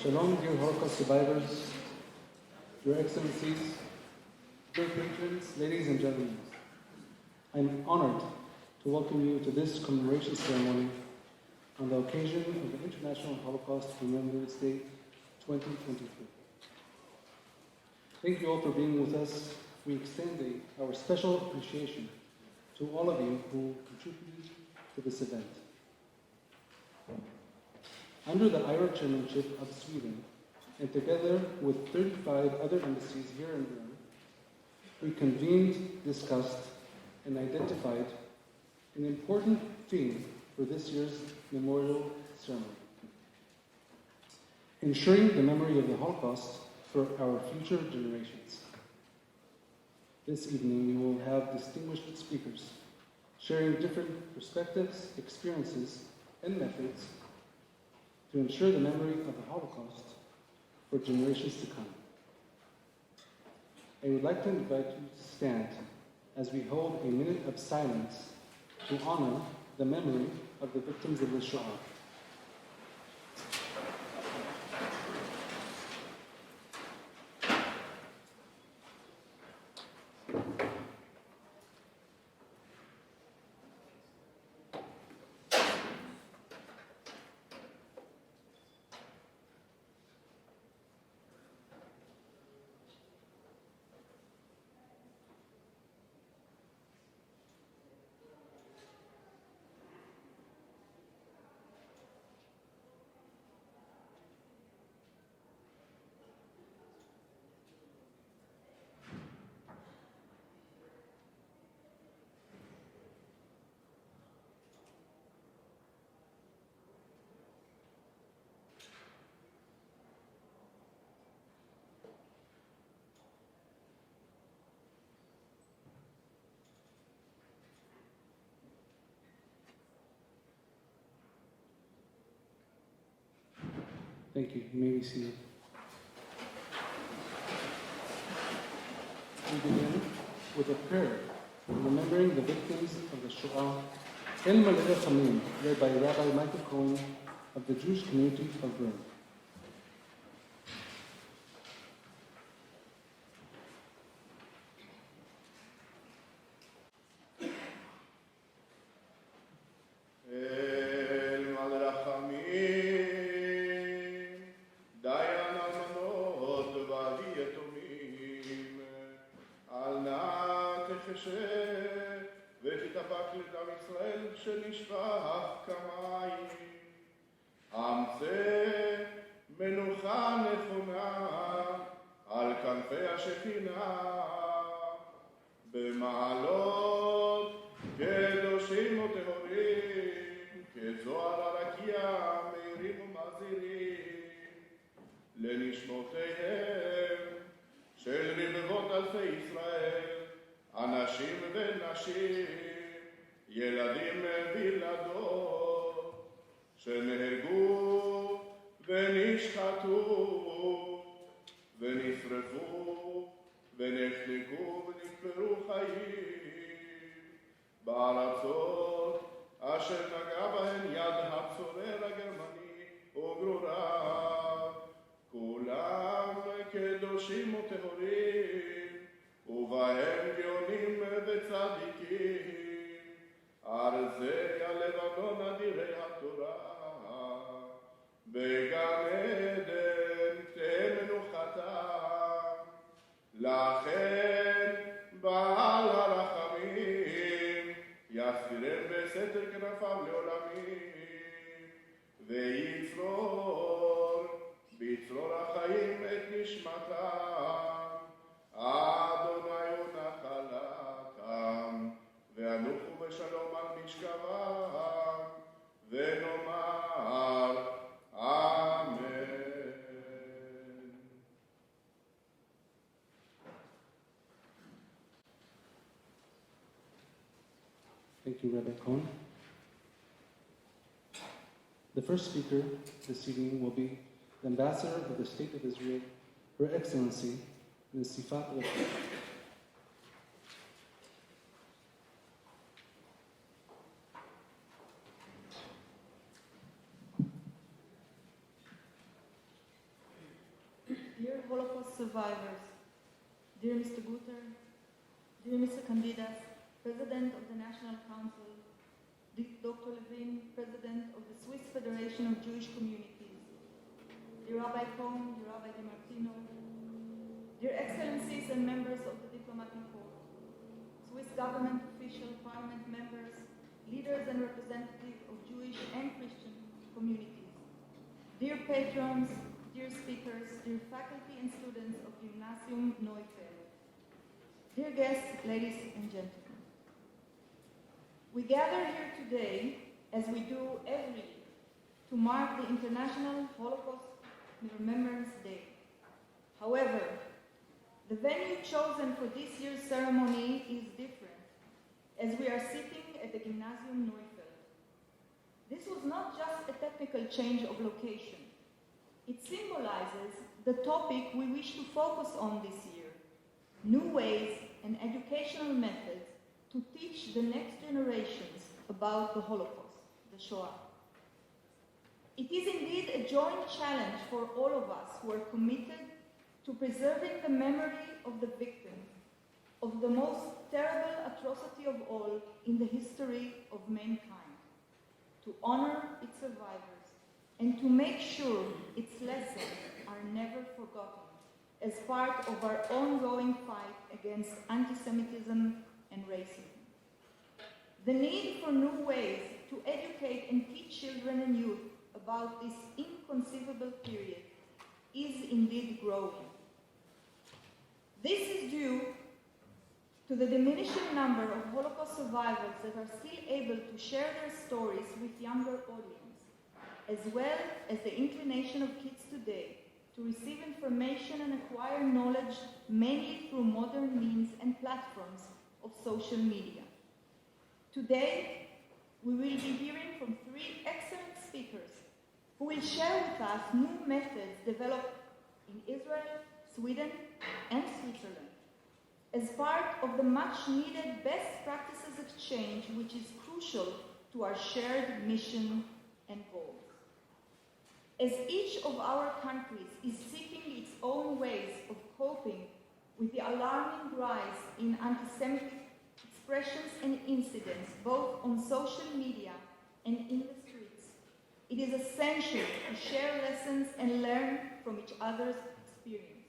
Shalom, dear Holocaust survivors, Your Excellencies, dear patrons, ladies and gentlemen. I'm honored to welcome you to this commemoration ceremony on the occasion of the International Holocaust Remembrance Day 2023. Thank you all for being with us. We extend our special appreciation to all of you who contributed to this event. Under the Irish chairmanship of Sweden, and together with 35 other embassies here in Bern, we convened, discussed, and identified an important theme for this year's memorial ceremony: ensuring the memory of the Holocaust for our future generations. This evening, we will have distinguished speakers sharing different perspectives, experiences, and methods to ensure the memory of the Holocaust for generations to come. I would like to invite you to stand as we hold a minute of silence to honor the memory of the victims of the Shoah. Thank you. You may be seated. We begin with a prayer remembering the victims of the Shoah, El Malei Chamim, led by Rabbi Michael Kohn of the Jewish community of Bern. Thank you, Rabbi Kohn. The first speaker this evening will be the Ambassador of the State of Israel, Her Excellency, Ms. Ifat. Holocaust survivors, dear Mr. Guter, dear Mr. Candinas, President of the National Council, Dr. Lewin, President of the Swiss Federation of Jewish Communities, dear Rabbi Kohn, dear Rabbi DiMartino, dear Excellencies and members of the Diplomatic Corps, Swiss government officials, parliament members, leaders and representatives of Jewish and Christian communities, dear patrons, dear speakers, dear faculty and students of Gymnasium Neufeld, dear guests, ladies and gentlemen. We gather here today, as we do every year, to mark the International Holocaust Remembrance Day. However, the venue chosen for this year's ceremony is different, as we are sitting at the Gymnasium Neufeld. This was not just a technical change of location. It symbolizes the topic we wish to focus on this year: new ways and educational methods to teach the next generations about the Holocaust, the Shoah. It is indeed a joint challenge for all of us who are committed to preserving the memory of the victims of the most terrible atrocity of all in the history of mankind, to honor its survivors, and to make sure its lessons are never forgotten as part of our ongoing fight against anti-Semitism and racism. The need for new ways to educate and teach children and youth about this inconceivable period is indeed growing. This is due to the diminishing number of Holocaust survivors that are still able to share their stories with younger audience, as well as the inclination of kids today to receive information and acquire knowledge mainly through modern means and platforms of social media. Today, we will be hearing from 3 excellent speakers who will share with us new methods developed in Israel, Sweden, and Switzerland as part of the much-needed best practices exchange, which is crucial to our shared mission and goals. As each of our countries is seeking its own ways of coping with the alarming rise in anti-Semitic expressions and incidents, both on social media and in the streets, it is essential to share lessons and learn from each other's experience.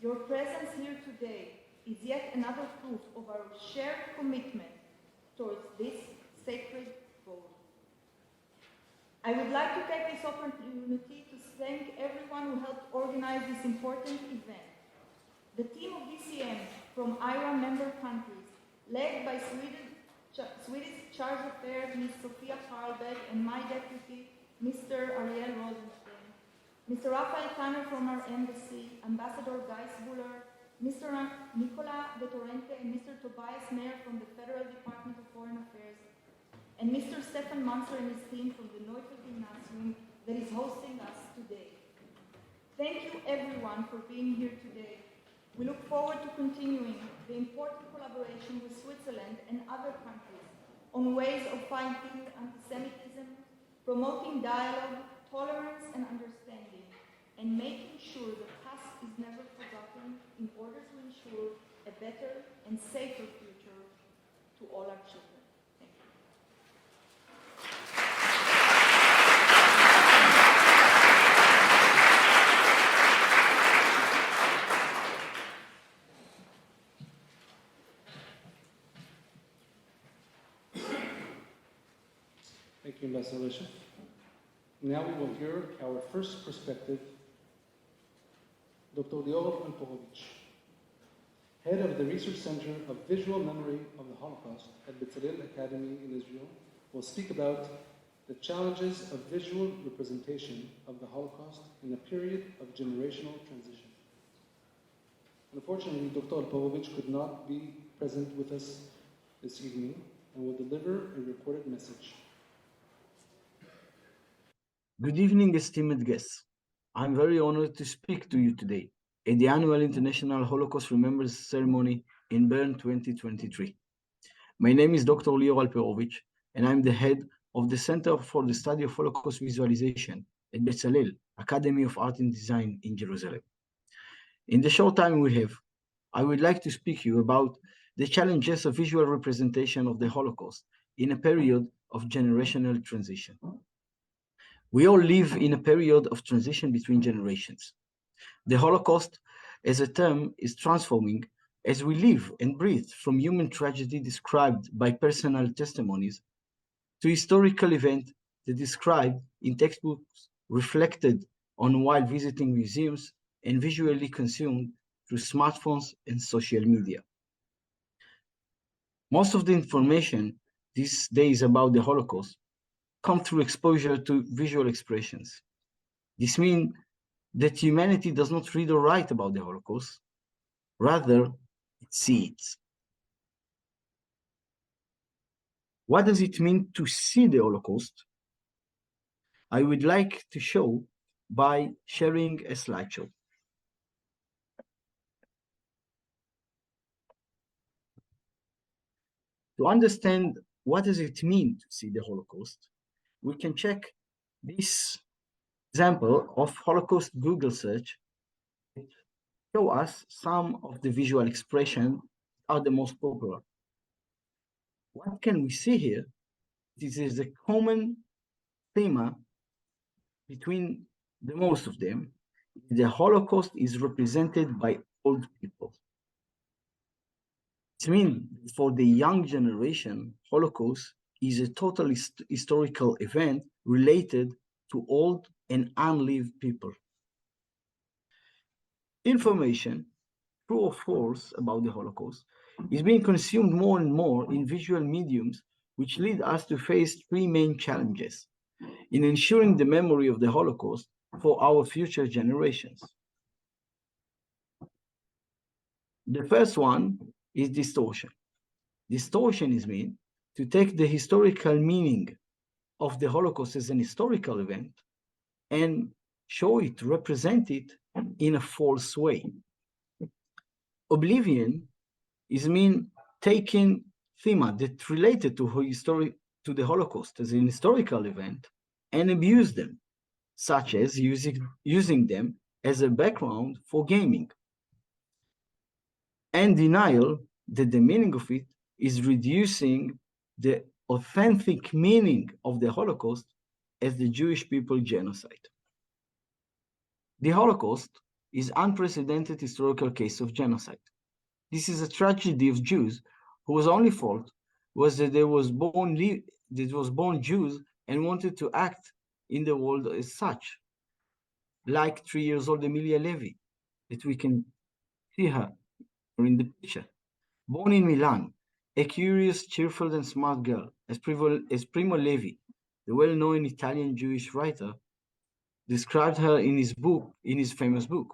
Your presence here today is yet another proof of our shared commitment towards this sacred goal. I would like to take this opportunity to thank everyone who helped organize this important event. The team of DCM from IRA member countries, led by Swedish Charge d'Affaires Ms. Sofia Karlberg and my deputy, Mr. Ariel Rosenstein, Mr. Raphael Tanner from our embassy, Ambassador Geisbuller, Mr. Nicola de Torrente and Mr. Tobias Mayer from the Federal Department of Foreign Affairs, and Mr. Stefan Munzer and his team from the Neufeld Gymnasium that is hosting us today. Thank you everyone for being here today. We look forward to continuing the important collaboration with Switzerland and other countries on ways of fighting anti-Semitism, promoting dialogue, tolerance and understanding, and making sure the past is never forgotten in order to ensure a better and safer future to all our children. Thank you. Thank you, Ambassador Reshef. Now we will hear our first perspective, Dr. Lior Alperovitch, head of the Research Center of Visual Memory of the Holocaust at Bezalel Academy in Israel, will speak about the challenges of visual representation of the Holocaust in a period of generational transition. Unfortunately, Dr. Alperovitch could not be present with us this evening and will deliver a recorded message. Good evening, esteemed guests. I'm very honored to speak to you today at the annual International Holocaust Remembrance Ceremony in Bern 2023. My name is Dr. Lior Alperovitch, and I'm the head of the Center for the Study of Holocaust Visualization at Bezalel, Academy of Art and Design in Jerusalem. In the short time we have, I would like to speak to you about the challenges of visual representation of the Holocaust in a period of generational transition. We all live in a period of transition between generations. The Holocaust as a term is transforming as we live and breathe from human tragedy described by personal testimonies to historical events that described in textbooks, reflected on while visiting museums, and visually consumed through smartphones and social media. Most of the information these days about the Holocaust come through exposure to visual expressions. This means that humanity does not read or write about the Holocaust, rather it sees. What does it mean to see the Holocaust? I would like to show by sharing a slideshow. To understand what does it mean to see the Holocaust, we can check this example of Holocaust Google search. Show us some of the visual expression are the most popular. What can we see here? This is a common theme between the most of them. The Holocaust is represented by old people. It means for the young generation, Holocaust is a totally historical event related to old and unlived people. Information, true or false, about the Holocaust is being consumed more and more in visual mediums, which lead us to face three main challenges in ensuring the memory of the Holocaust for our future generations. The first one is distortion. Distortion is meant to take the historical meaning of the Holocaust as an historical event and show it, represent it in a false way. Oblivion is mean taking thema that related to the Holocaust as an historical event and abuse them, such as using them as a background for gaming. And denial that the meaning of it is reducing the authentic meaning of the Holocaust as the Jewish people genocide. The Holocaust is unprecedented historical case of genocide. This is a tragedy of Jews whose only fault was that they was born Jews and wanted to act in the world as such, like 3 years old Emilia Levy, that we can see her in the picture. Born in Milan, a curious, cheerful, and smart girl, as Primo Levi, the well-known Italian Jewish writer, described her in his famous book.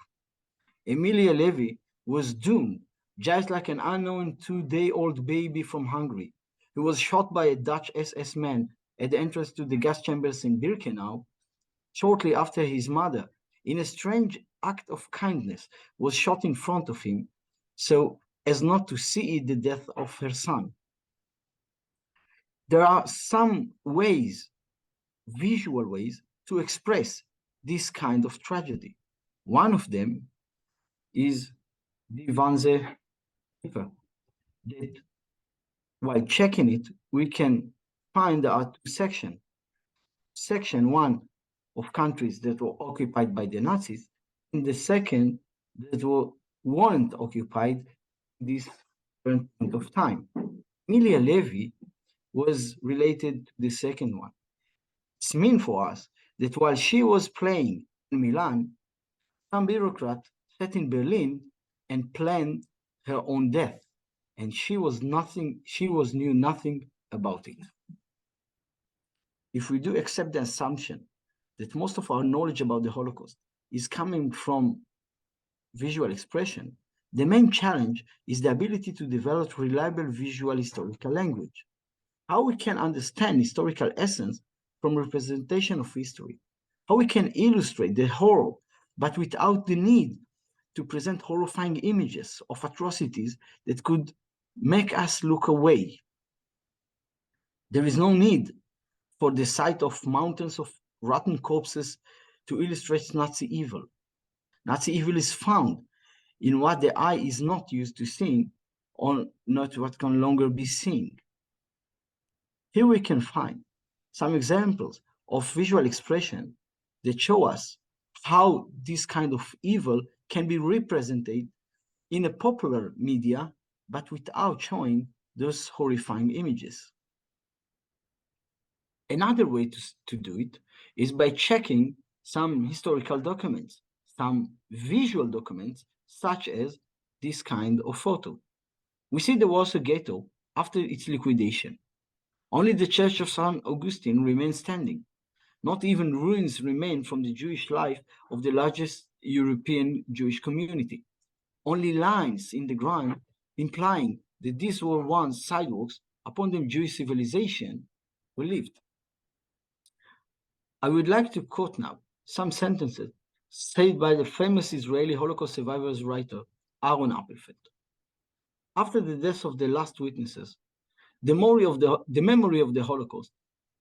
Emilia Levy was doomed, just like an unknown 2-day-old baby from Hungary, who was shot by a Dutch SS man at the entrance to the gas chambers in Birkenau, shortly after his mother, in a strange act of kindness, was shot in front of him, so as not to see the death of her son. There are some ways, visual ways, to express this kind of tragedy. One of them is the Wannsee paper, that while checking it, we can find there are two sections. Section one of countries that were occupied by the Nazis, and the second that weren't occupied this point of time. Emilia Levy was related to the second one. It's mean for us that while she was playing in Milan, some bureaucrat sat in Berlin and planned her own death, and she knew nothing about it. If we do accept the assumption that most of our knowledge about the Holocaust is coming from visual expression, the main challenge is the ability to develop reliable visual historical language. How we can understand historical essence from representation of history. How we can illustrate the horror, but without the need to present horrifying images of atrocities that could make us look away. There is no need for the sight of mountains of rotten corpses to illustrate Nazi evil. Nazi evil is found in what the eye is not used to seeing, or not what can longer be seen. Here we can find some examples of visual expression that show us how this kind of evil can be represented in a popular media, but without showing those horrifying images. Another way to do it is by checking some historical documents, some visual documents, such as this kind of photo. We see the Warsaw Ghetto after its liquidation. Only the Church of St. Augustine remains standing. Not even ruins remain from the Jewish life of the largest European Jewish community. Only lines in the ground implying that these were once sidewalks upon the Jewish civilization were lived. I would like to quote now some sentences said by the famous Israeli Holocaust survivors writer Lior Alperovitch. After the death of the last witnesses, the memory of the Holocaust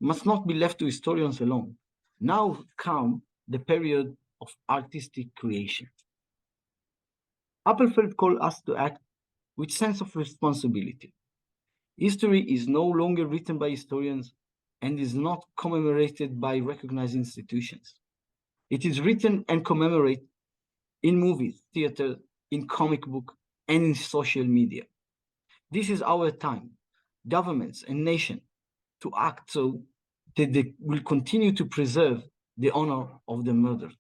must not be left to historians alone. Now come the period of artistic creation. Alperovitch called us to act with sense of responsibility. History is no longer written by historians and is not commemorated by recognized institutions. It is written and commemorated in movies, theater, in comic book, and in social media. This is our time, governments and nations, to act so that they will continue to preserve the honor of the murdered.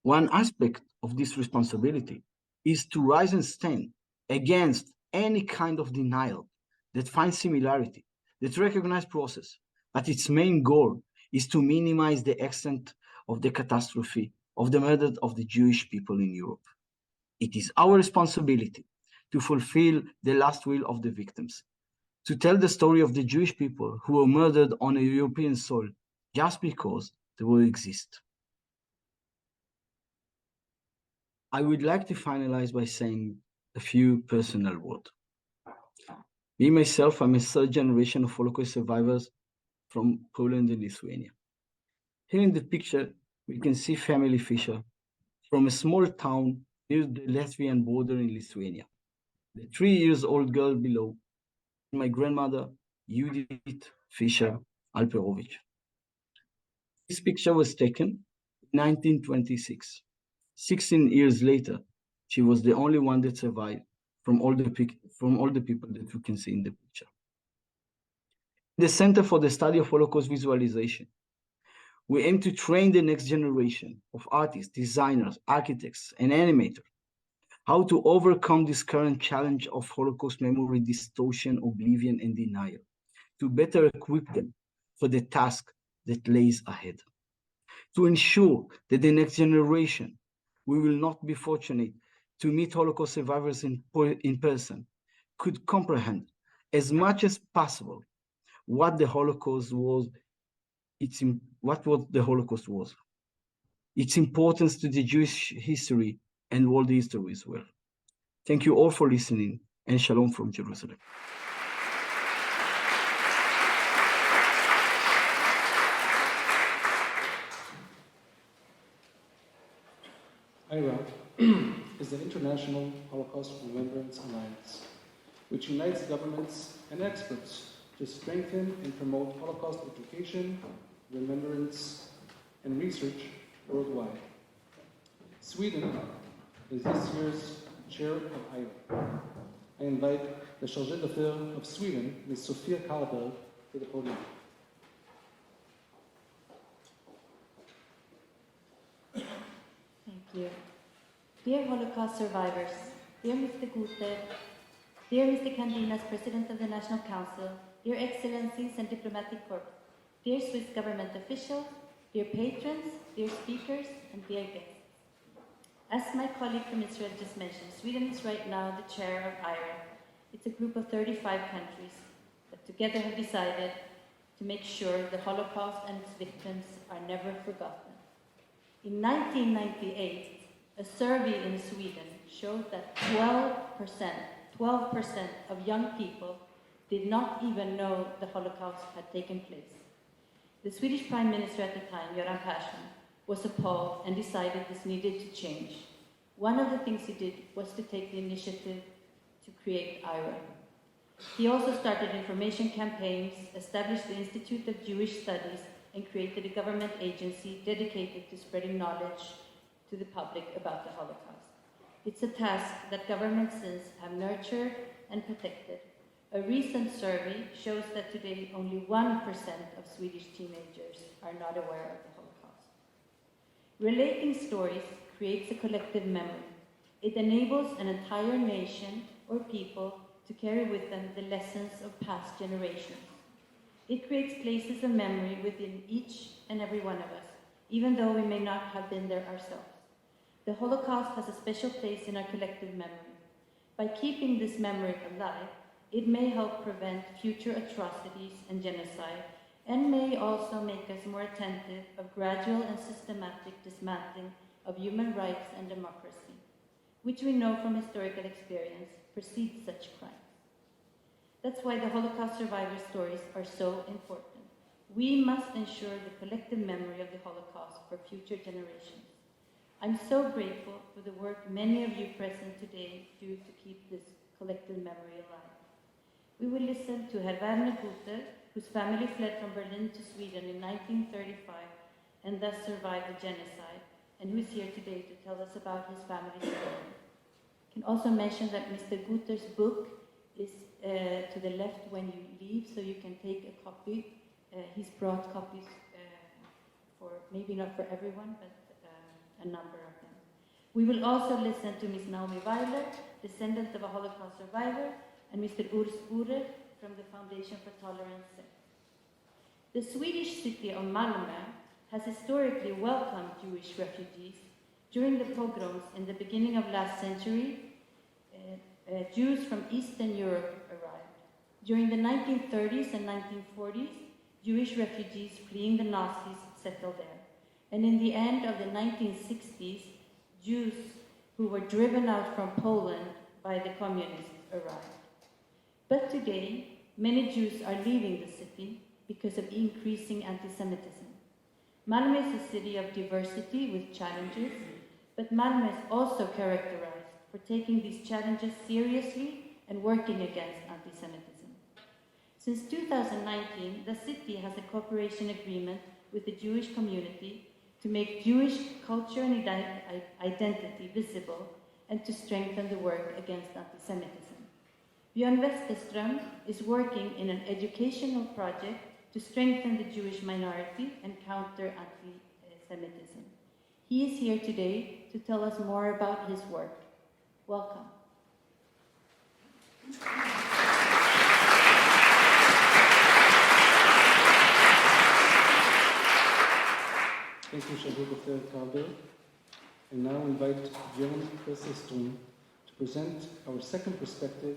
One aspect of this responsibility is to rise and stand against any kind of denial that finds similarity, that recognizes process, but its main goal is to minimize the extent of the catastrophe of the murder of the Jewish people in Europe. It is our responsibility to fulfill the last will of the victims, to tell the story of the Jewish people who were murdered on a European soil just because they will exist. I would like to finalize by saying a few personal words. Me, myself, I'm a third generation of Holocaust survivors from Poland and Lithuania. Here in the picture, we can see family Fisher from a small town near the Latvian border in Lithuania. The 3-year-old girl below, my grandmother, Judith Fisher Alperovitch. This picture was taken in 1926. 16 years later, she was the only one that survived from all the people that you can see in the picture. The Center for the Study of Holocaust Visualization, we aim to train the next generation of artists, designers, architects, and animators how to overcome this current challenge of Holocaust memory distortion, oblivion, and denial, to better equip them for the task that lays ahead, to ensure that the next generation we will not be fortunate to meet Holocaust survivors in person, could comprehend as much as possible what the Holocaust was, the Holocaust was, its importance to the Jewish history and world history as well. Thank you all for listening, and shalom from Jerusalem. IRA is the International Holocaust Remembrance Alliance, which unites governments and experts to strengthen and promote Holocaust education, remembrance, and research worldwide. Sweden is this year's chair of IRA. I invite the Chargée d'Affaires of Sweden, Ms. Sofia Karlberg, to the podium. Thank you. Dear Holocaust survivors, dear Mr. Guter, dear Mr. Candinas, President of the National Council, dear Excellencies and Diplomatic Corps, dear Swiss government officials, dear patrons, dear speakers, and dear guests. As my colleague from Israel just mentioned, Sweden is right now the chair of IRA. It's a group of 35 countries that together have decided to make sure the Holocaust and its victims are never forgotten. In 1998, a survey in Sweden showed that 12% of young people did not even know the Holocaust had taken place. The Swedish Prime Minister at the time, Göran Persson, was appalled and decided this needed to change. one of the things he did was to take the initiative to create IRA. He also started information campaigns, established the Institute of Jewish Studies, and created a government agency dedicated to spreading knowledge to the public about the Holocaust. It's a task that governments since have nurtured and protected. A recent survey shows that today only 1% of Swedish teenagers are not aware of the Holocaust. Relating stories creates a collective memory. It enables an entire nation or people to carry with them the lessons of past generations. It creates places of memory within each and every one of us, even though we may not have been there ourselves. The Holocaust has a special place in our collective memory. By keeping this memory alive, it may help prevent future atrocities and genocide, and may also make us more attentive of gradual and systematic dismantling of human rights and democracy, which we know from historical experience precedes such crimes. That's why the Holocaust survivor stories are so important. We must ensure the collective memory of the Holocaust for future generations. I'm so grateful for the work many of you present today do to keep this collective memory alive. We will listen to Herr Werner Guter, whose family fled from Berlin to Sweden in 1935 and thus survived the genocide, and who is here today to tell us about his family story. I can also mention that Mr. Guter's book is to the left when you leave, so you can take a copy. He's brought copies for, maybe not for everyone, but a number of them. We will also listen to Ms. Naomi Wyler, descendant of a Holocaust survivor, and Mr. Urs Urech from the Foundation for Tolerance. The Swedish city of Malmö has historically welcomed Jewish refugees. During the pogroms in the beginning of last century, Jews from Eastern Europe arrived. During the 1930s and 1940s, Jewish refugees fleeing the Nazis settled there. And in the end of the 1960s, Jews who were driven out from Poland by the communists arrived. But today, many Jews are leaving the city because of increasing anti-Semitism. Malmö is a city of diversity with challenges, but Malmö is also characterized for taking these challenges seriously and working against anti-Semitism. Since 2019, the city has a cooperation agreement with the Jewish community to make Jewish culture and identity visible and to strengthen the work against anti-Semitism. Björn Westerström is working in an educational project to strengthen the Jewish minority and counter anti-Semitism. He is here today to tell us more about his work. Welcome. Thank you, Sofia Karlberg. And now invite Björn Westerström to present our second perspective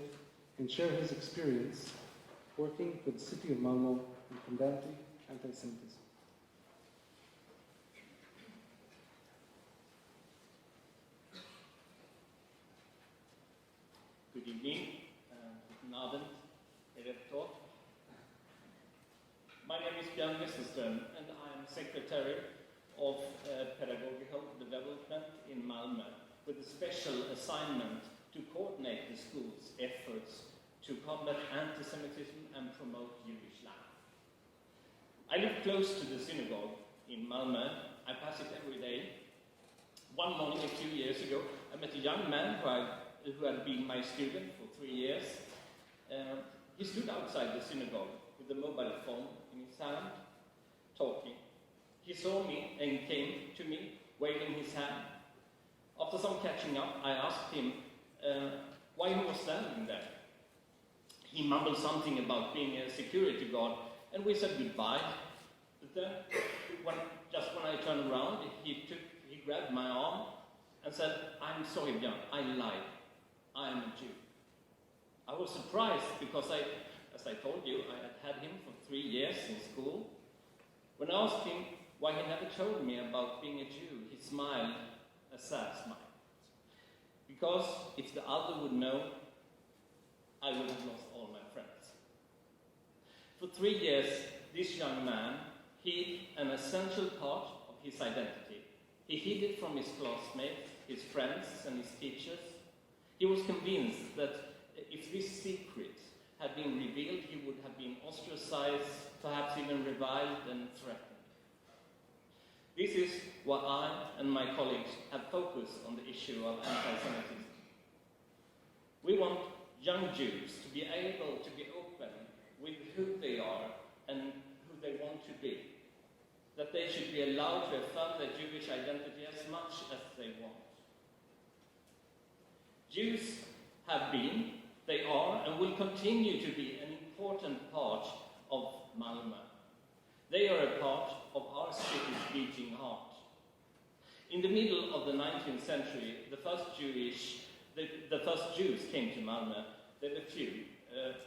and share his experience working for the city of Malmö in combating anti-Semitism. Good evening, guten Abend, Erev. My name is Björn Westerström and I am Secretary of Pedagogical Development in Malmö with a special assignment to coordinate the school's efforts to combat anti-Semitism and promote Jewish life. I live close to the synagogue in Malmö. I pass it every day. One morning a few years ago, I met a young man who had been my student for 3 years. He stood outside the synagogue with a mobile phone in his hand, talking. He saw me and came to me, waving his hand. After some catching up, I asked him why he was standing there. He mumbled something about being a security guard, and we said goodbye. But then, when I turned around, he grabbed my arm and said, "I'm sorry, Björn, I lied. I am a Jew." I was surprised because as I told you, I had had him for 3 years in school. When I asked him why he never told me about being a Jew, he smiled a sad smile. Because if the other would know, I would have lost all my friends. For 3 years, this young man hid an essential part of his identity. He hid it from his classmates his friends and his teachers. He was convinced that if this secret had been revealed, he would have been ostracized, perhaps even reviled and threatened. This is why I and my colleagues have focused on the issue of anti-Semitism. We want young Jews to be able to be open with who they are and who they want to be. That they should be allowed to affirm their Jewish identity as much as they want. Jews have been, they are, and will continue to be an important part of Malmö. They are a part of our city's beating heart. In the middle of the 19th century, the first Jews came to Malmö. There were few,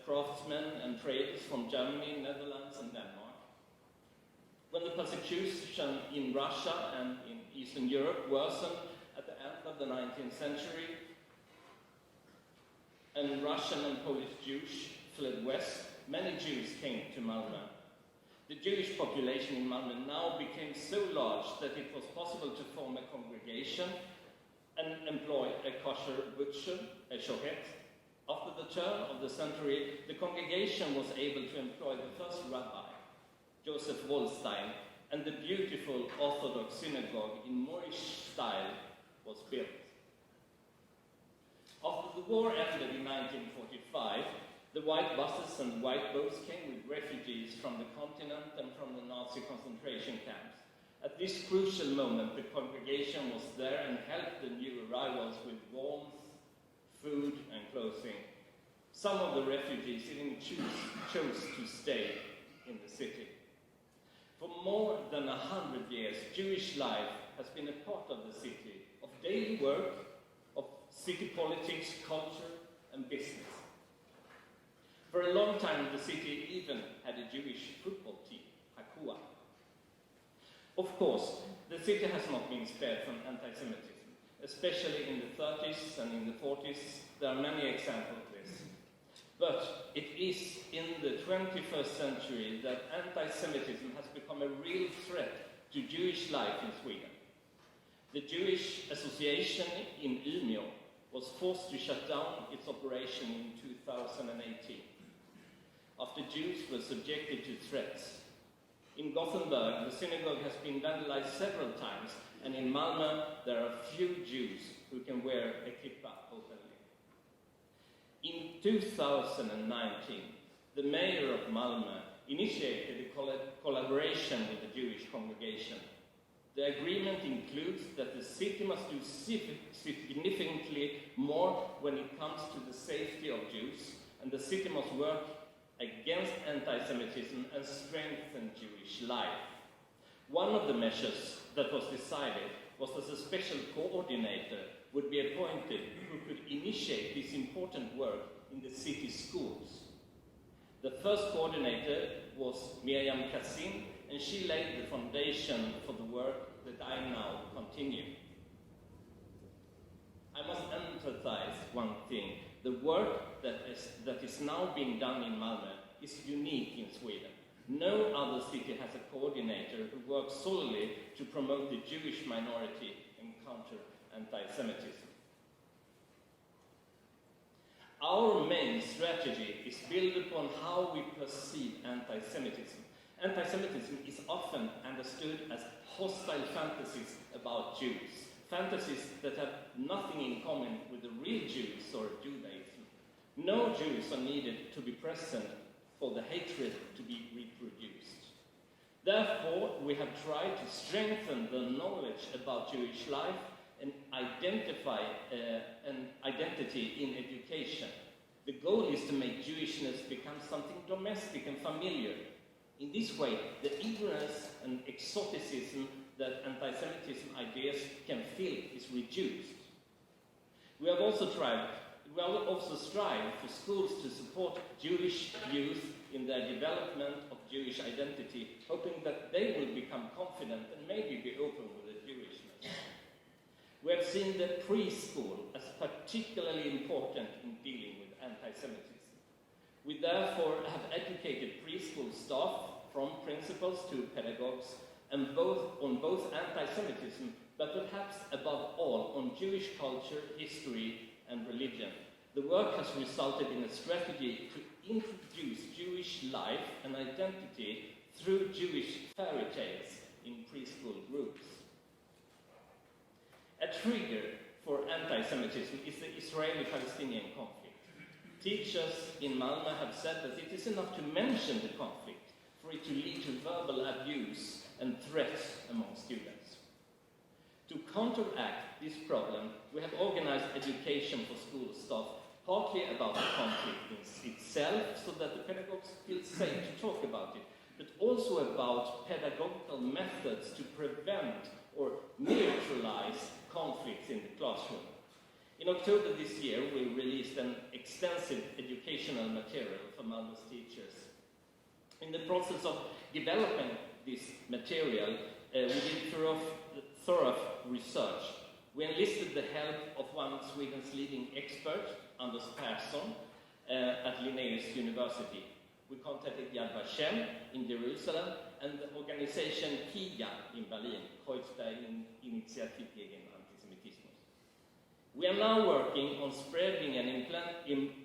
craftsmen and traders from Germany, Netherlands and Denmark. When the persecution in Russia and in Eastern Europe worsened at the end of the 19th century, and Russian and Polish Jews fled west, many Jews came to Malmö. The Jewish population in Malmö now became so large that it was possible to form a congregation and employ a kosher butcher, a shohet. After the turn of the century, the congregation was able to employ the first rabbi, Joseph Wallstein, and the beautiful Orthodox synagogue in Moorish style was built. After the war ended in 1945, the white buses and white boats came with refugees from the continent and from the Nazi concentration camps. At this crucial moment, the congregation was there and helped the new arrivals with warmth, food and clothing. Some of the refugees even chose to stay in the city. For more than 100 years, Jewish life has been a part of the city, of daily work, of city politics, culture and business. For a long time, the city even had a Jewish football team, Hakua. Of course, the city has not been spared from anti-Semitism, especially in the 30s and in the 40s. There are many examples of this. But it is in the 21st century that anti-Semitism has become a real threat to Jewish life in Sweden. The Jewish Association in Umeå was forced to shut down its operation in 2018 after Jews were subjected to threats. In Gothenburg, the synagogue has been vandalized several times, and in Malmö, there are few Jews who can wear a kippah openly. In 2019, the mayor of Malmö initiated a collaboration with the Jewish congregation. The agreement includes that the city must do significantly more when it comes to the safety of Jews, and the city must work against anti-Semitism and strengthen Jewish life. One of the measures that was decided was that a special coordinator would be appointed who could initiate this important work in the city schools. The first coordinator was Miriam Kassim, and she laid the foundation for the work that I now continue. I must emphasize one thing. The work that is now being done in Malmö is unique in Sweden. No other city has a coordinator who works solely to promote the Jewish minority and counter anti-Semitism. Our main strategy is built upon how we perceive anti-Semitism. Anti-Semitism is often understood as hostile fantasies about Jews, fantasies that have nothing in common with the real Jews or Judaism. No Jews are needed to be present for the hatred to be reproduced. Therefore, we have tried to strengthen the knowledge about Jewish life and identify an identity in education. The goal is to make Jewishness become something domestic and familiar. In this way, the ignorance and exoticism that anti-Semitism ideas can fill is reduced. We have also strived for schools to support Jewish youth in their development of Jewish identity, hoping that they will become confident and maybe be open with their Jewishness. We have seen the preschool as particularly important in dealing with anti-Semitism. We therefore have educated preschool staff, from principals to pedagogues, and on both anti-Semitism, but perhaps above all on Jewish culture, history, and religion. The work has resulted in a strategy to introduce Jewish life and identity through Jewish fairy tales in preschool groups. A trigger for anti-Semitism is the Israeli-Palestinian conflict. Teachers in Malmö have said that it is enough to mention the conflict for it to lead to verbal abuse and threats among students. To counteract this problem, we have organized education for school staff, partly about the conflict itself, so that the pedagogues feel safe to talk about it, but also about pedagogical methods to prevent or neutralize conflicts in the classroom. In October this year, we released an extensive educational material for Malmö's teachers. In the process of developing this material, we did thorough research. We enlisted the help of one of Sweden's leading experts, Anders Persson, at Linnaeus University. We contacted Yad Vashem in Jerusalem and the organization KIGA in Berlin, Kreuzberg-Initiativ gegen Antisemitismus. We are now working on spreading and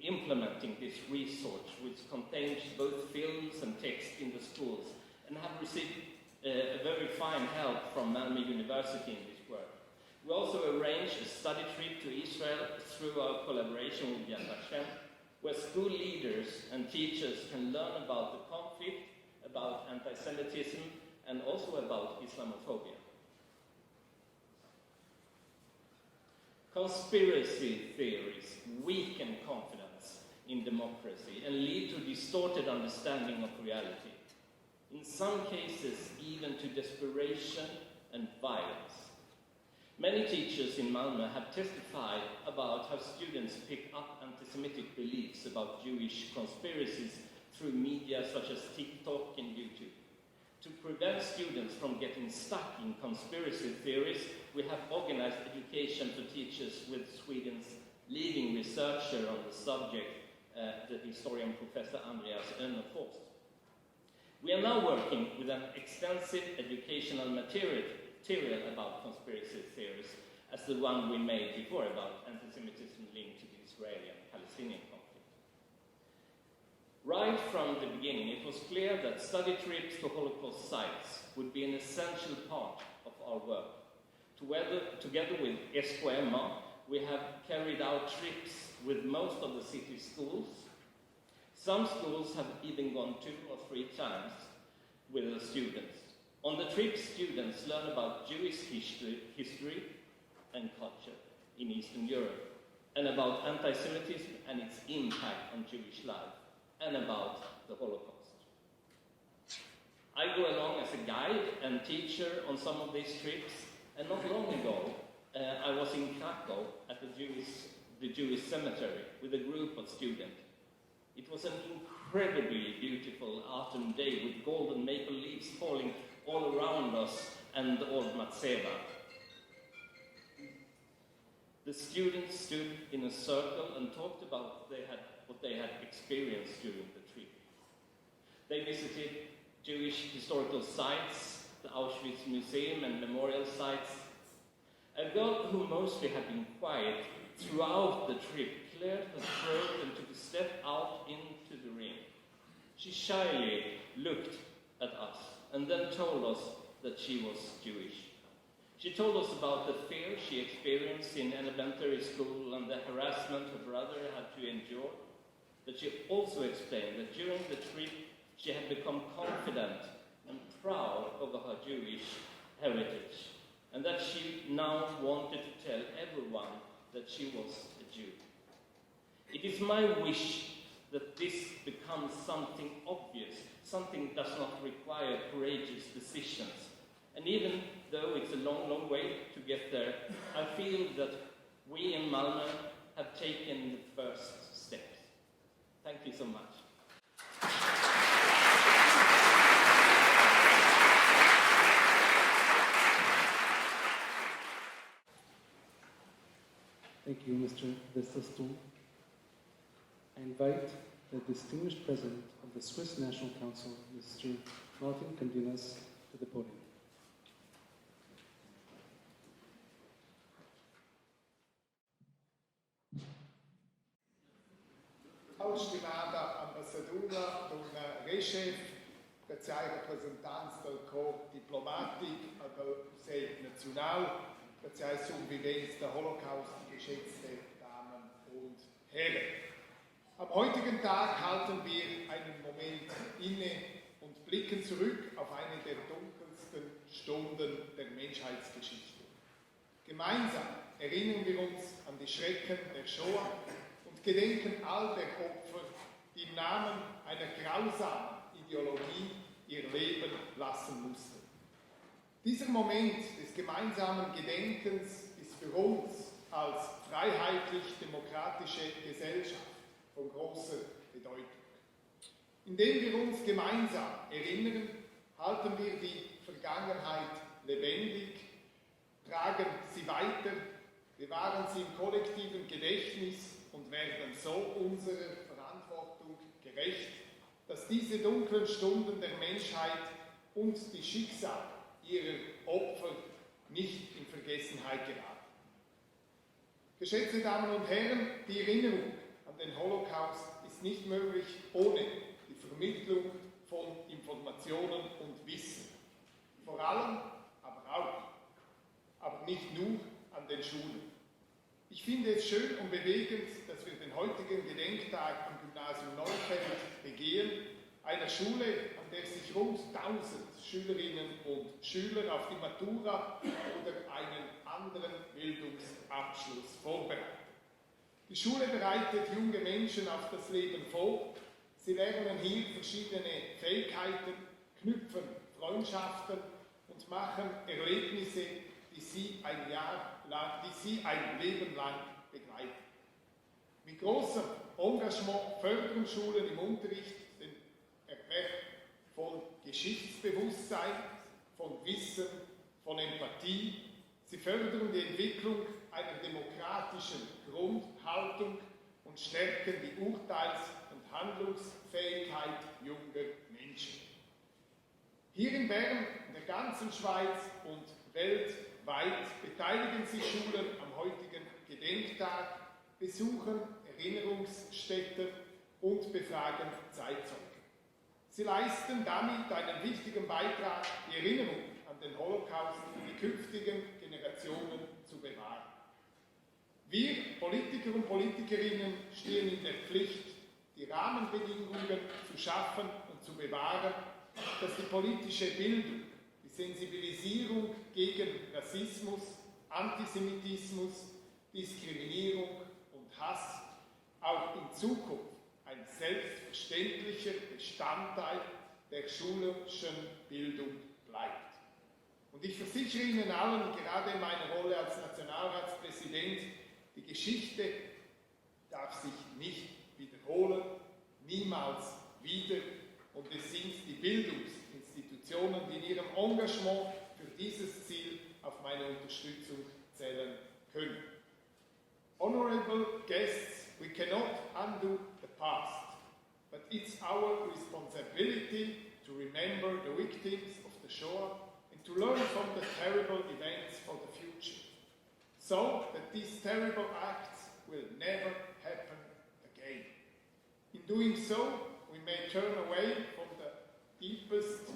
implementing this research, which contains both films and text in the schools, and have received a very fine help from Malmö University in this work. We also arranged a study trip to Israel through our collaboration with Yad Vashem, where school leaders and teachers can learn about the conflict, about anti-Semitism, and also about Islamophobia. Conspiracy theories weaken confidence in democracy and lead to distorted understanding of reality. In some cases, even to desperation and violence. Many teachers in Malmö have testified about how students pick up anti-Semitic beliefs about Jewish conspiracies through media such as TikTok and YouTube. To prevent students from getting stuck in conspiracy theories, we have organized education for teachers with Sweden's leading researcher on the subject, the historian Professor Andreas Önnerfors. We are now working with an extensive educational material about conspiracy theories, as the one we made before about anti-Semitism linked to the Israeli and Palestinian conflict. Right from the beginning, it was clear that study trips to Holocaust sites would be an essential part of our work. Together with SKMA, we have carried out trips with most of the city schools. Some schools have even gone 2 or 3 times with the students. On the trip, students learn about Jewish history and culture in Eastern Europe, and about anti-Semitism and its impact on Jewish life, and about the Holocaust. I go along as a guide and teacher on some of these trips, and not long ago, I was in Krakow at the Jewish cemetery with a group of students. It was an incredibly beautiful autumn day with golden maple leaves falling all around us and the old Matseva. The students stood in a circle and talked about what they had experienced during the trip. They visited Jewish historical sites, the Auschwitz Museum and memorial sites. A girl who mostly had been quiet throughout the trip cleared her throat and took a step out into the ring. She shyly looked at us and then told us that she was Jewish. She told us about the fear she experienced in elementary school and the harassment her brother had to endure. But she also explained that during the trip she had become confident and proud of her Jewish heritage, and that she now wanted to tell everyone that she was a Jew. It is my wish that this becomes something obvious, something that does not require courageous decisions. And even though it's a long, long way to get there, I feel that we in Malmö have taken the first steps. Thank you so much. Thank you, Mr. Westerström. I invite the distinguished president of the Swiss National Council, Mr. Martin Candinas, to the podium. stimata ambassadora d'un Reshef, preziai representants del Corps Diplomatic, del Conseil National, preziai Survivents der Holocaust, geschätzte Damen und Herren. Am heutigen Tag halten wir einen Moment inne und blicken zurück auf eine der dunkelsten Stunden der Menschheitsgeschichte. Gemeinsam erinnern wir uns an die Schrecken der Shoah und gedenken all der Opfer, die im Namen einer grausamen Ideologie ihr Leben lassen mussten. Dieser Moment des gemeinsamen Gedenkens ist für uns als freiheitlich-demokratische Gesellschaft von großer Bedeutung. Indem wir uns gemeinsam erinnern, halten wir die Vergangenheit lebendig, tragen sie weiter, bewahren sie im kollektiven Gedächtnis und werden so unserer Verantwortung gerecht, dass diese dunklen Stunden der Menschheit und die Schicksale ihrer Opfer nicht in Vergessenheit geraten. Geschätzte Damen und Herren, die Erinnerung an den Holocaust ist nicht möglich ohne die Vermittlung von Informationen und Wissen. Vor allem, aber nicht nur an den Schulen. Ich finde es schön und bewegend, dass wir den heutigen Gedenktag am Gymnasium Neufeld begehen, einer Schule, an der sich rund 1000 Schülerinnen und Schüler auf die Matura oder einen anderen Bildungsabschluss vorbereiten. Die Schule bereitet junge Menschen auf das Leben vor. Sie lernen hier verschiedene Fähigkeiten, knüpfen Freundschaften und machen Erlebnisse, die sie ein Leben lang begleiten. Mit großem Engagement fördern Schulen im Unterricht den Erwerb von Geschichtsbewusstsein, von Wissen, von Empathie. Sie fördern die Entwicklung einer demokratischen Grundhaltung und stärken die Urteils- und Handlungsfähigkeit junger Menschen. Hier in Bern, in der ganzen Schweiz und weltweit beteiligen sich Schulen am heutigen Gedenktag, besuchen Erinnerungsstätten und befragen Zeitzeugen. Sie leisten damit einen wichtigen Beitrag, die Erinnerung an den Holocaust für die künftigen Generationen zu bewahren. Wir Politiker und Politikerinnen stehen in der Pflicht, die Rahmenbedingungen zu schaffen und zu bewahren, dass die politische Bildung, die Sensibilisierung gegen Rassismus, Antisemitismus, Diskriminierung und Hass auch in Zukunft ein selbstverständlicher Bestandteil der schulischen Bildung bleibt. Und ich versichere Ihnen allen, gerade in meiner Rolle als Nationalratspräsident, die Geschichte darf sich nicht wiederholen, niemals wieder. Und es sind die Bildungsinstitutionen, die in ihrem Engagement für dieses Ziel auf meine Unterstützung zählen können. Honorable guests, we cannot undo the past, but it's our responsibility to remember the victims of the Shoah and to learn from the terrible events for the future, so that these terrible acts will never happen again. In doing so, we may turn away from the deepest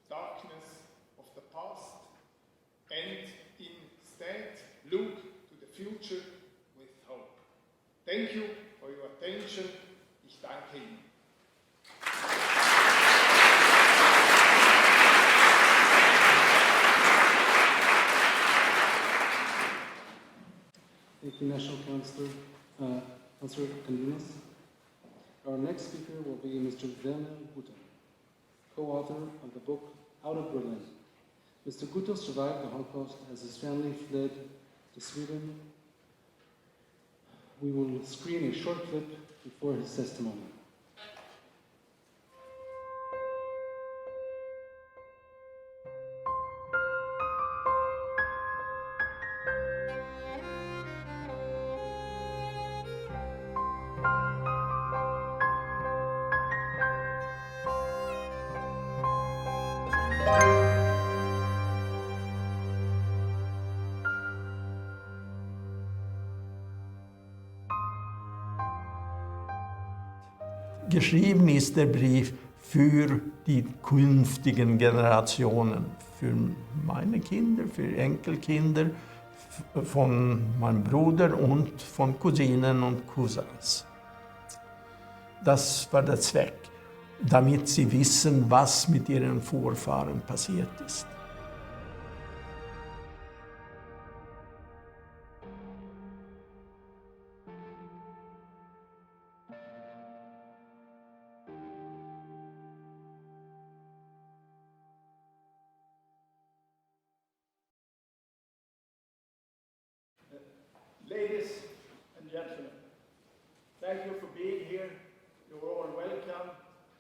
darkness of the past and instead look to the future with hope. Thank you for your attention. Ich danke Ihnen. Thank you, National Councillor Candinas. Our next speaker will be Mr. Werner Guter, co-author of the book Out of Berlin. Mr. Guter survived the Holocaust as his family fled to Sweden. We will screen a short clip before his testimony. geschrieben ist der Brief für die künftigen Generationen, für meine Kinder, für Enkelkinder, von meinem Bruder und von Cousinen und Cousins. Das war der Zweck, damit sie wissen, was mit ihren Vorfahren passiert ist. Ladies and gentlemen, thank you for being here. You're all welcome.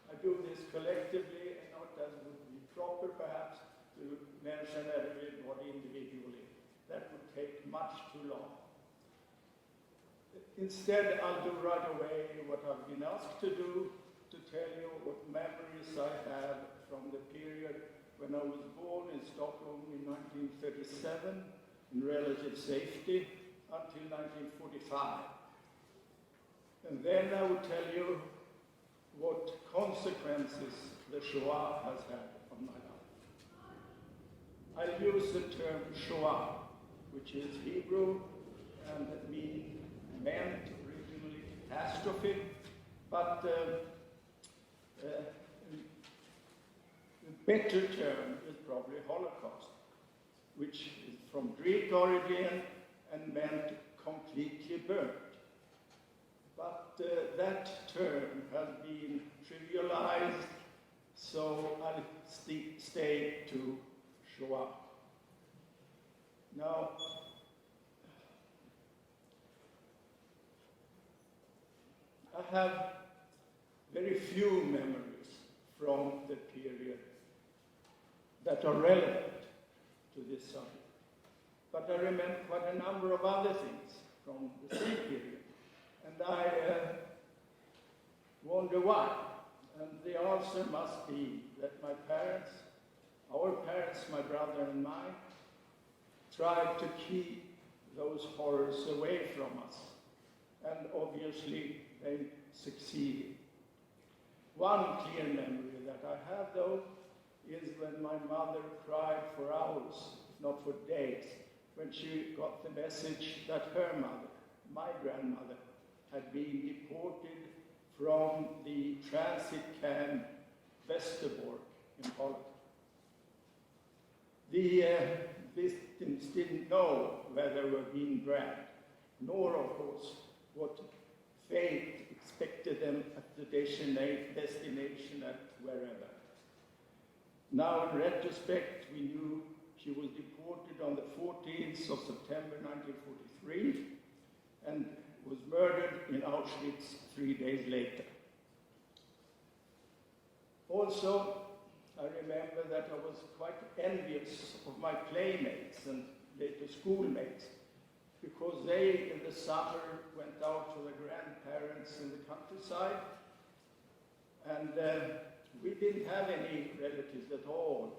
I do this collectively and not as would be proper perhaps to mention everybody individually. That would take much too long. Instead, I'll do right away what I've been asked to do, to tell you what memories I have from the period when I was born in Stockholm in 1937 in relative safety until 1945. And then I will tell you what consequences the Shoah has had on my life. I'll use the term Shoah, which is Hebrew and meant originally catastrophe, but the better term is probably Holocaust, which is from Greek origin and meant completely burnt. But that term has been trivialized, so I'll stay to Shoah. Now, I have very few memories from the period that are relevant to this subject. But I remember quite a number of other things from the same period. And I wonder why. And the answer must be that my parents, our parents, my brother and mine, tried to keep those horrors away from us. And obviously they succeeded. One clear memory that I have, though, is when my mother cried for hours, if not for days, when she got the message that her mother, my grandmother, had been deported from the transit camp Westerbork in Holland. The victims didn't know where they were being dragged, nor, of course, what fate expected them at the destination at wherever. Now, in retrospect, we knew she was deported on the 14th of September 1943 and was murdered in Auschwitz 3 days later. Also, I remember that I was quite envious of my playmates and later schoolmates because they, in the summer, went out to their grandparents in the countryside, and we didn't have any relatives at all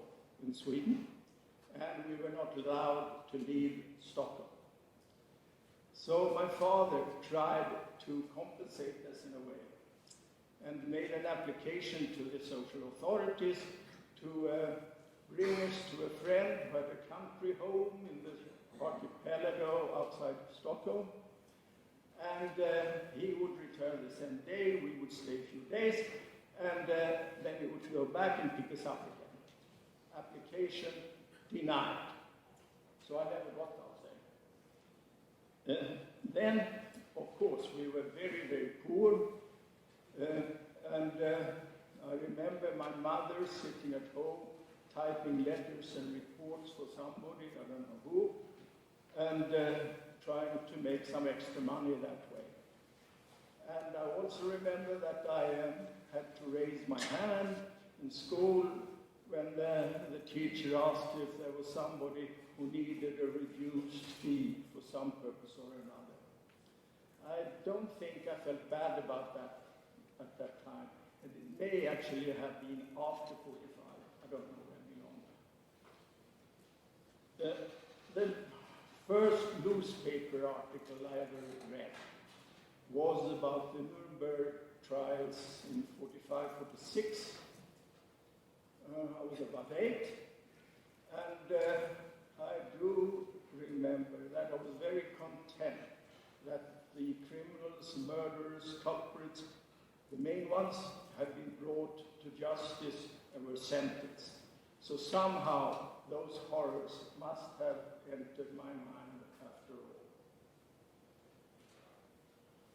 in Sweden, and we were not allowed to leave Stockholm. So my father tried to compensate us in a way and made an application to the social authorities to bring us to a friend who had a country home in the archipelago outside Stockholm. And he would return the same day, we would stay a few days, and then he would go back and pick us up again. Application denied. So I never got out there. Then, of course, we were very, very poor. And I remember my mother sitting at home, typing letters and reports for somebody, I don't know who, and trying to make some extra money that way. And I also remember that I had to raise my hand in school when the teacher asked if there was somebody who needed a reduced fee for some purpose or another. I don't think I felt bad about that at that time. And it may actually have been after 45. I don't know any longer. The first newspaper article I ever read was about the Nuremberg trials in 45, 46. I was about 8, and I do remember that I was very content that the criminals, murderers, culprits, the main ones, had been brought to justice and were sentenced. So somehow those horrors must have entered my mind after all.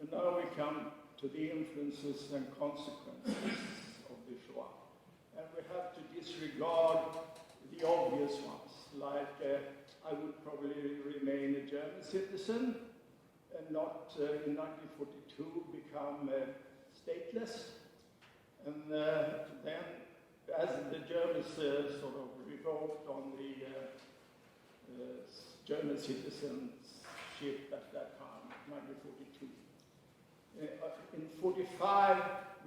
And now we come to the influences and consequences of the Shoah. And we have to disregard the obvious ones, like I would probably remain a German citizen and not in 1942 become stateless. And then, as the Germans sort of revoked on the German citizenship at that time, 1942. In 45,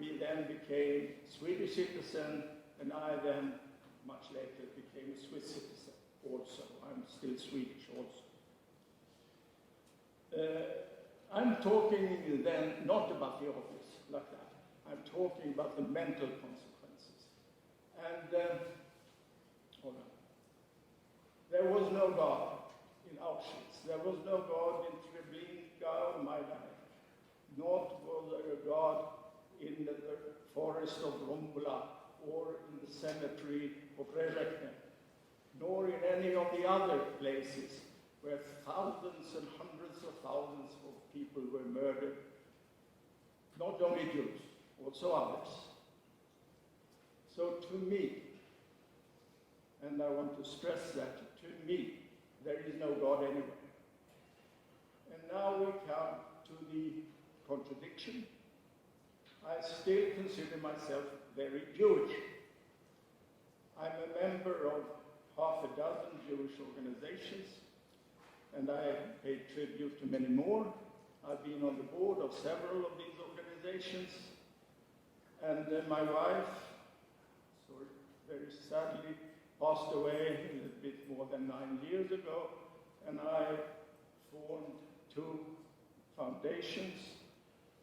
we then became Swedish citizen, and I then, much later, became a Swiss citizen also. I'm still Swedish also. I'm talking then not about the obvious, like that. I'm talking about the mental consequences. And, hold on. There was no God in Auschwitz. There was no God in Treblinka, my life. Nor was there a God in the forest of Rombula or in the cemetery of Reden, nor in any of the other places where thousands and hundreds of thousands of people were murdered. Not only Jews, also others. So to me, and I want to stress that, to me, there is no God anywhere. And now we come to the contradiction. I still consider myself very Jewish. I'm a member of half a dozen Jewish organizations, and I pay tribute to many more. I've been on the board of several of these organizations, and my wife, very sadly, passed away a little bit more than 9 years ago, and I formed 2 foundations,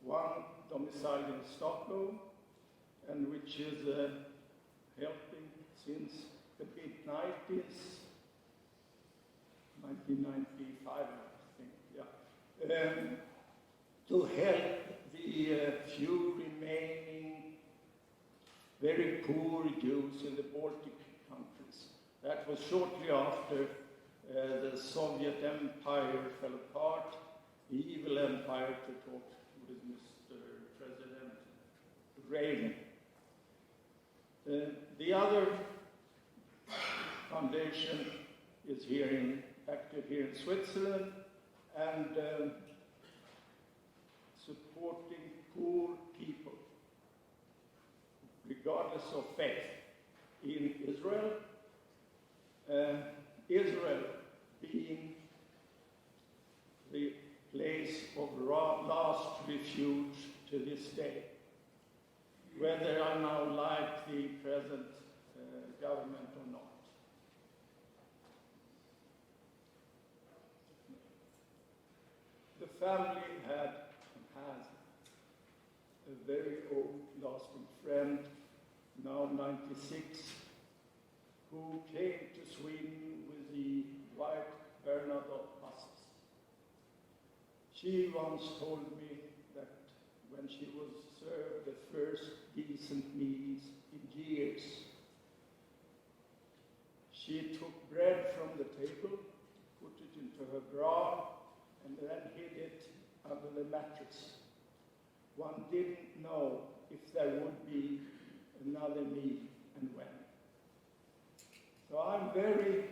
one domiciled in Stockholm, and which is helping since the mid-90s, 1995, I think, yeah, to help the few remaining very poor Jews in the Baltic countries. That was shortly after the Soviet Empire fell apart, the evil empire took off with Mr. President Reden. The other foundation is active here in Switzerland, and supporting poor people, regardless of faith, in Israel. Israel being the place of last refuge to this day, whether I now like the present government or not. The family had and has a very old lasting friend, now 96, who came to Sweden with the white Bernadotte buses. She once told me that when she was served the first decent meals in years, she took bread from the table, put it into her bra, and then hid it under the mattress. One didn't know if there would be another meal and when. So I'm very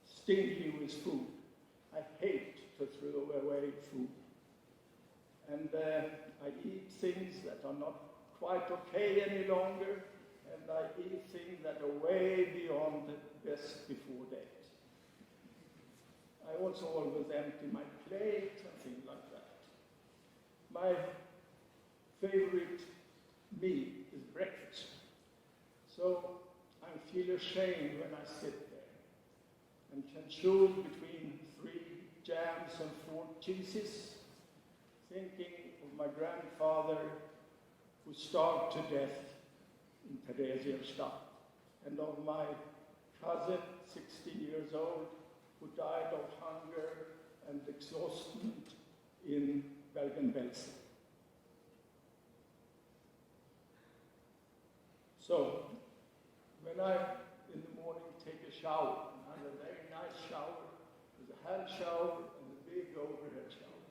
stingy with food. I hate to throw away food. And I eat things that are not quite okay any longer, and I eat things that are way beyond the best before date. I also always empty my plate and things like that. My favorite meal is breakfast. So I feel ashamed when I sit there and can choose between 3 jams and 4 cheeses, thinking of my grandfather who starved to death in Theresienstadt, and of my cousin, 16 years old, who died of hunger and exhaustion in Bergen-Belsen. So, when I, in the morning, take a shower, and I have a very nice shower, with a hand shower and a big overhead shower,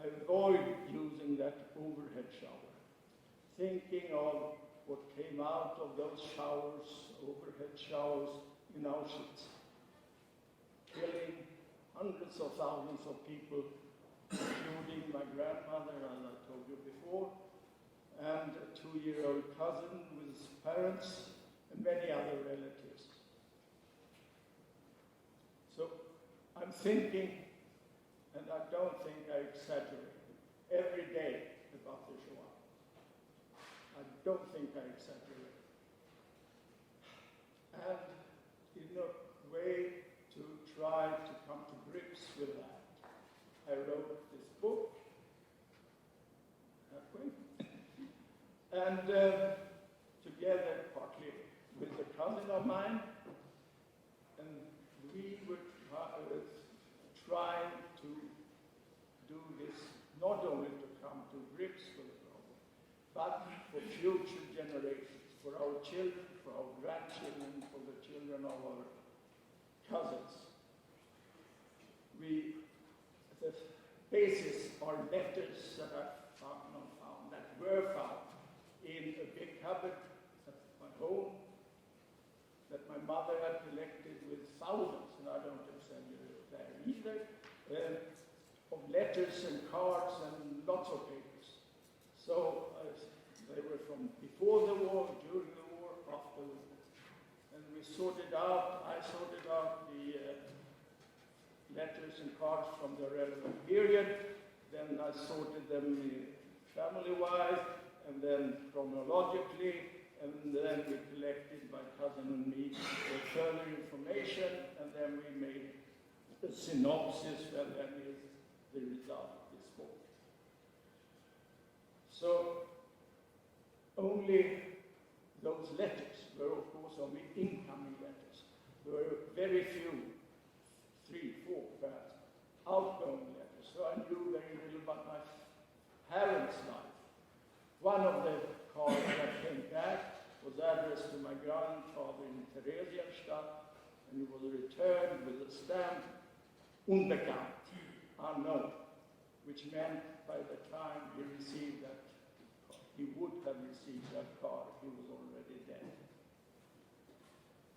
I avoid using that overhead shower, thinking of what came out of those showers, overhead showers in Auschwitz, killing hundreds of thousands of people, including my grandmother, as I told you before, and a 2-year-old cousin with his parents, and many other relatives. So I'm thinking, and I don't think I exaggerate, every day about the Shoah. I don't think I exaggerate. And in a way to try to come to grips with that, I wrote this book, and together, partly with a cousin of mine, and we were trying to do this not only to come to grips with the problem, but for future generations, for our children, for our grandchildren, for the children of our cousins. The basis are letters that I were found in a big cupboard at my home that my mother had collected with thousands, and I don't exaggerate there either, of letters and cards and lots of papers. So they were from before the war, during the war, after the war. And I sorted out the letters and cards from the relevant period. Then I sorted them family-wise, and then chronologically, and then we collected, my cousin and me, further information, and then we made a synopsis, and that is the result of this book. So, only those letters were, of course, only incoming letters. There were very few, 3, 4 perhaps, outgoing letters. So I knew very little about my parents' life. One of the cards that came back was addressed to my grandfather in Theresienstadt, and it was returned with a stamp, unbekannt, unknown, which meant by the time he received that, he would have received that card, he was already dead.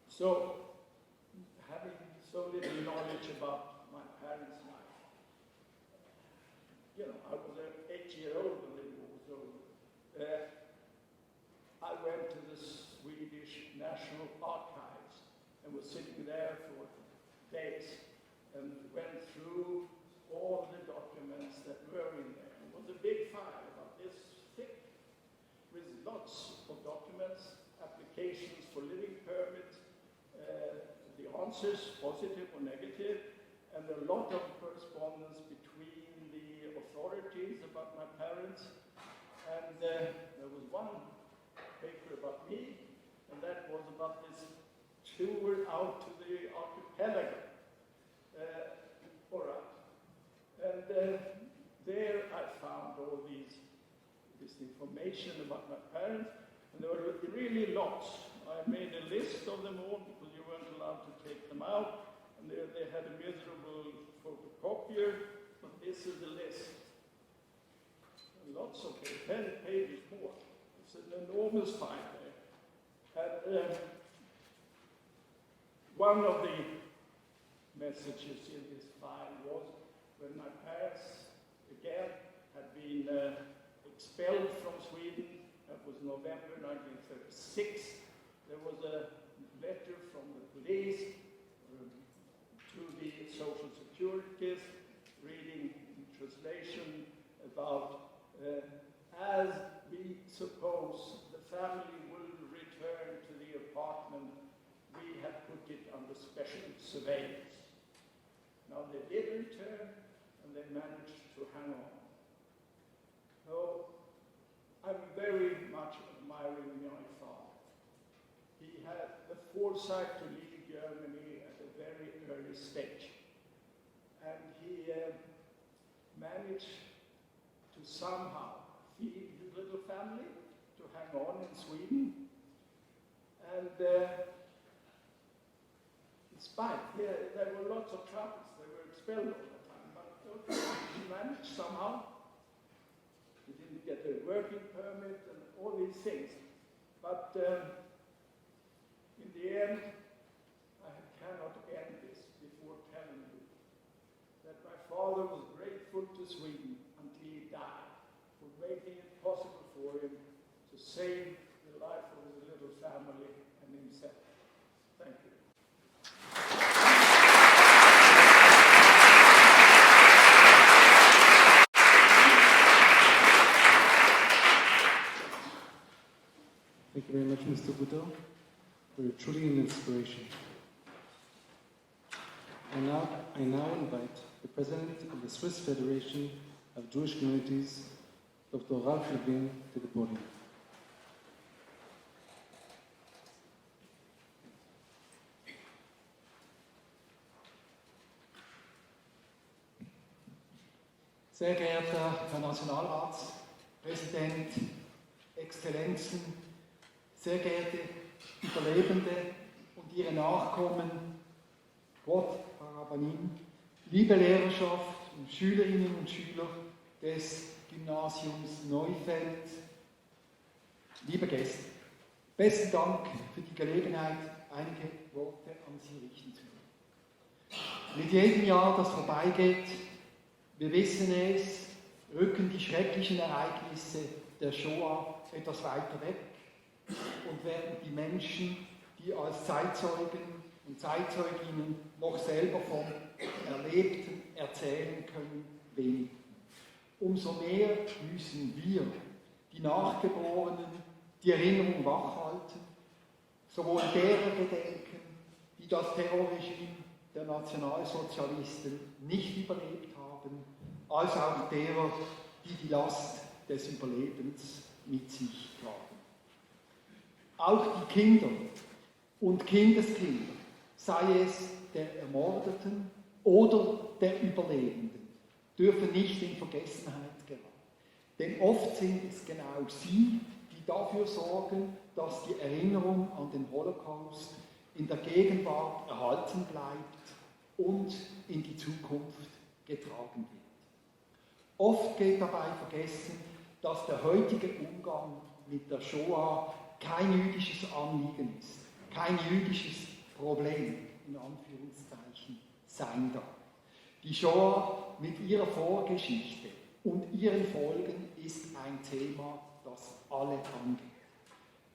So, having so little knowledge about my parents' life, I was 8-year-old when the war was over. I went to the Swedish National Archives and was sitting there for days and went through all the documents that were in there. It was a big file about this thick, with lots of documents, applications for living permits, the answers, positive or negative, and a lot of correspondence between the authorities about my parents. And there was one paper about me, and that was about this tour out to the archipelago. All right. And there I found all this information about my parents, and there were really lots. I made a list of them all because you weren't allowed to take them out, and they had a miserable photocopier, but this is the list. Lots of 10 pages more. It's an enormous file there. And one of the messages in this file was when my parents, again, had been expelled from Sweden. That was November 1936. There was a letter from the police to the Social Securities, reading in translation about as we suppose the family will return to the apartment, we have put it under special surveillance. Now they did return, and they managed to hang on. So I'm very much admiring my father. He had the foresight to leave Germany at a very early stage. And he managed to somehow feed his little family, to hang on in Sweden. And in spite, there were lots of troubles. They were expelled all the time, but he managed somehow. He didn't get a working permit and all these things. But in the end, I cannot end this before telling you that my father was grateful to Sweden until he died for making it possible for him to save the life of his little family and himself. Thank you. Thank you very much, Mr. Guter. You're truly an inspiration. I now invite the President of the Swiss Federation of Jewish Communities, Dr. Lewin, to the podium. Sehr geehrter Herr Nationalratspräsident, Exzellenzen, sehr geehrte Überlebende und ihre Nachkommen, Gott, Rabbanim, liebe Lehrerschaft und Schülerinnen und Schüler des Gymnasiums Neufeld, liebe Gäste, besten Dank für die Gelegenheit, einige Worte an Sie richten zu können. Mit jedem Jahr, das vorbeigeht, wir wissen es, rücken die schrecklichen Ereignisse der Shoah etwas weiter weg und werden die Menschen, die als Zeitzeugen und Zeitzeuginnen noch selber vom Erlebten erzählen können, weniger. Umso mehr müssen wir, die Nachgeborenen, die Erinnerung wachhalten, sowohl derer gedenken, die das Terrorregime der Nationalsozialisten nicht überlebt haben, als auch derer, die die Last des Überlebens mit sich tragen. Auch die Kinder und Kindeskinder, sei es der Ermordeten oder der Überlebenden, dürfen nicht in Vergessenheit geraten. Denn oft sind es genau sie, die dafür sorgen, dass die Erinnerung an den Holocaust in der Gegenwart erhalten bleibt und in die Zukunft getragen wird. Oft geht dabei vergessen, dass der heutige Umgang mit der Shoah kein jüdisches Anliegen ist, kein jüdisches Problem, in Anführungszeichen, sein darf. Die Shoah mit ihrer Vorgeschichte und ihren Folgen ist ein Thema, das alle angeht.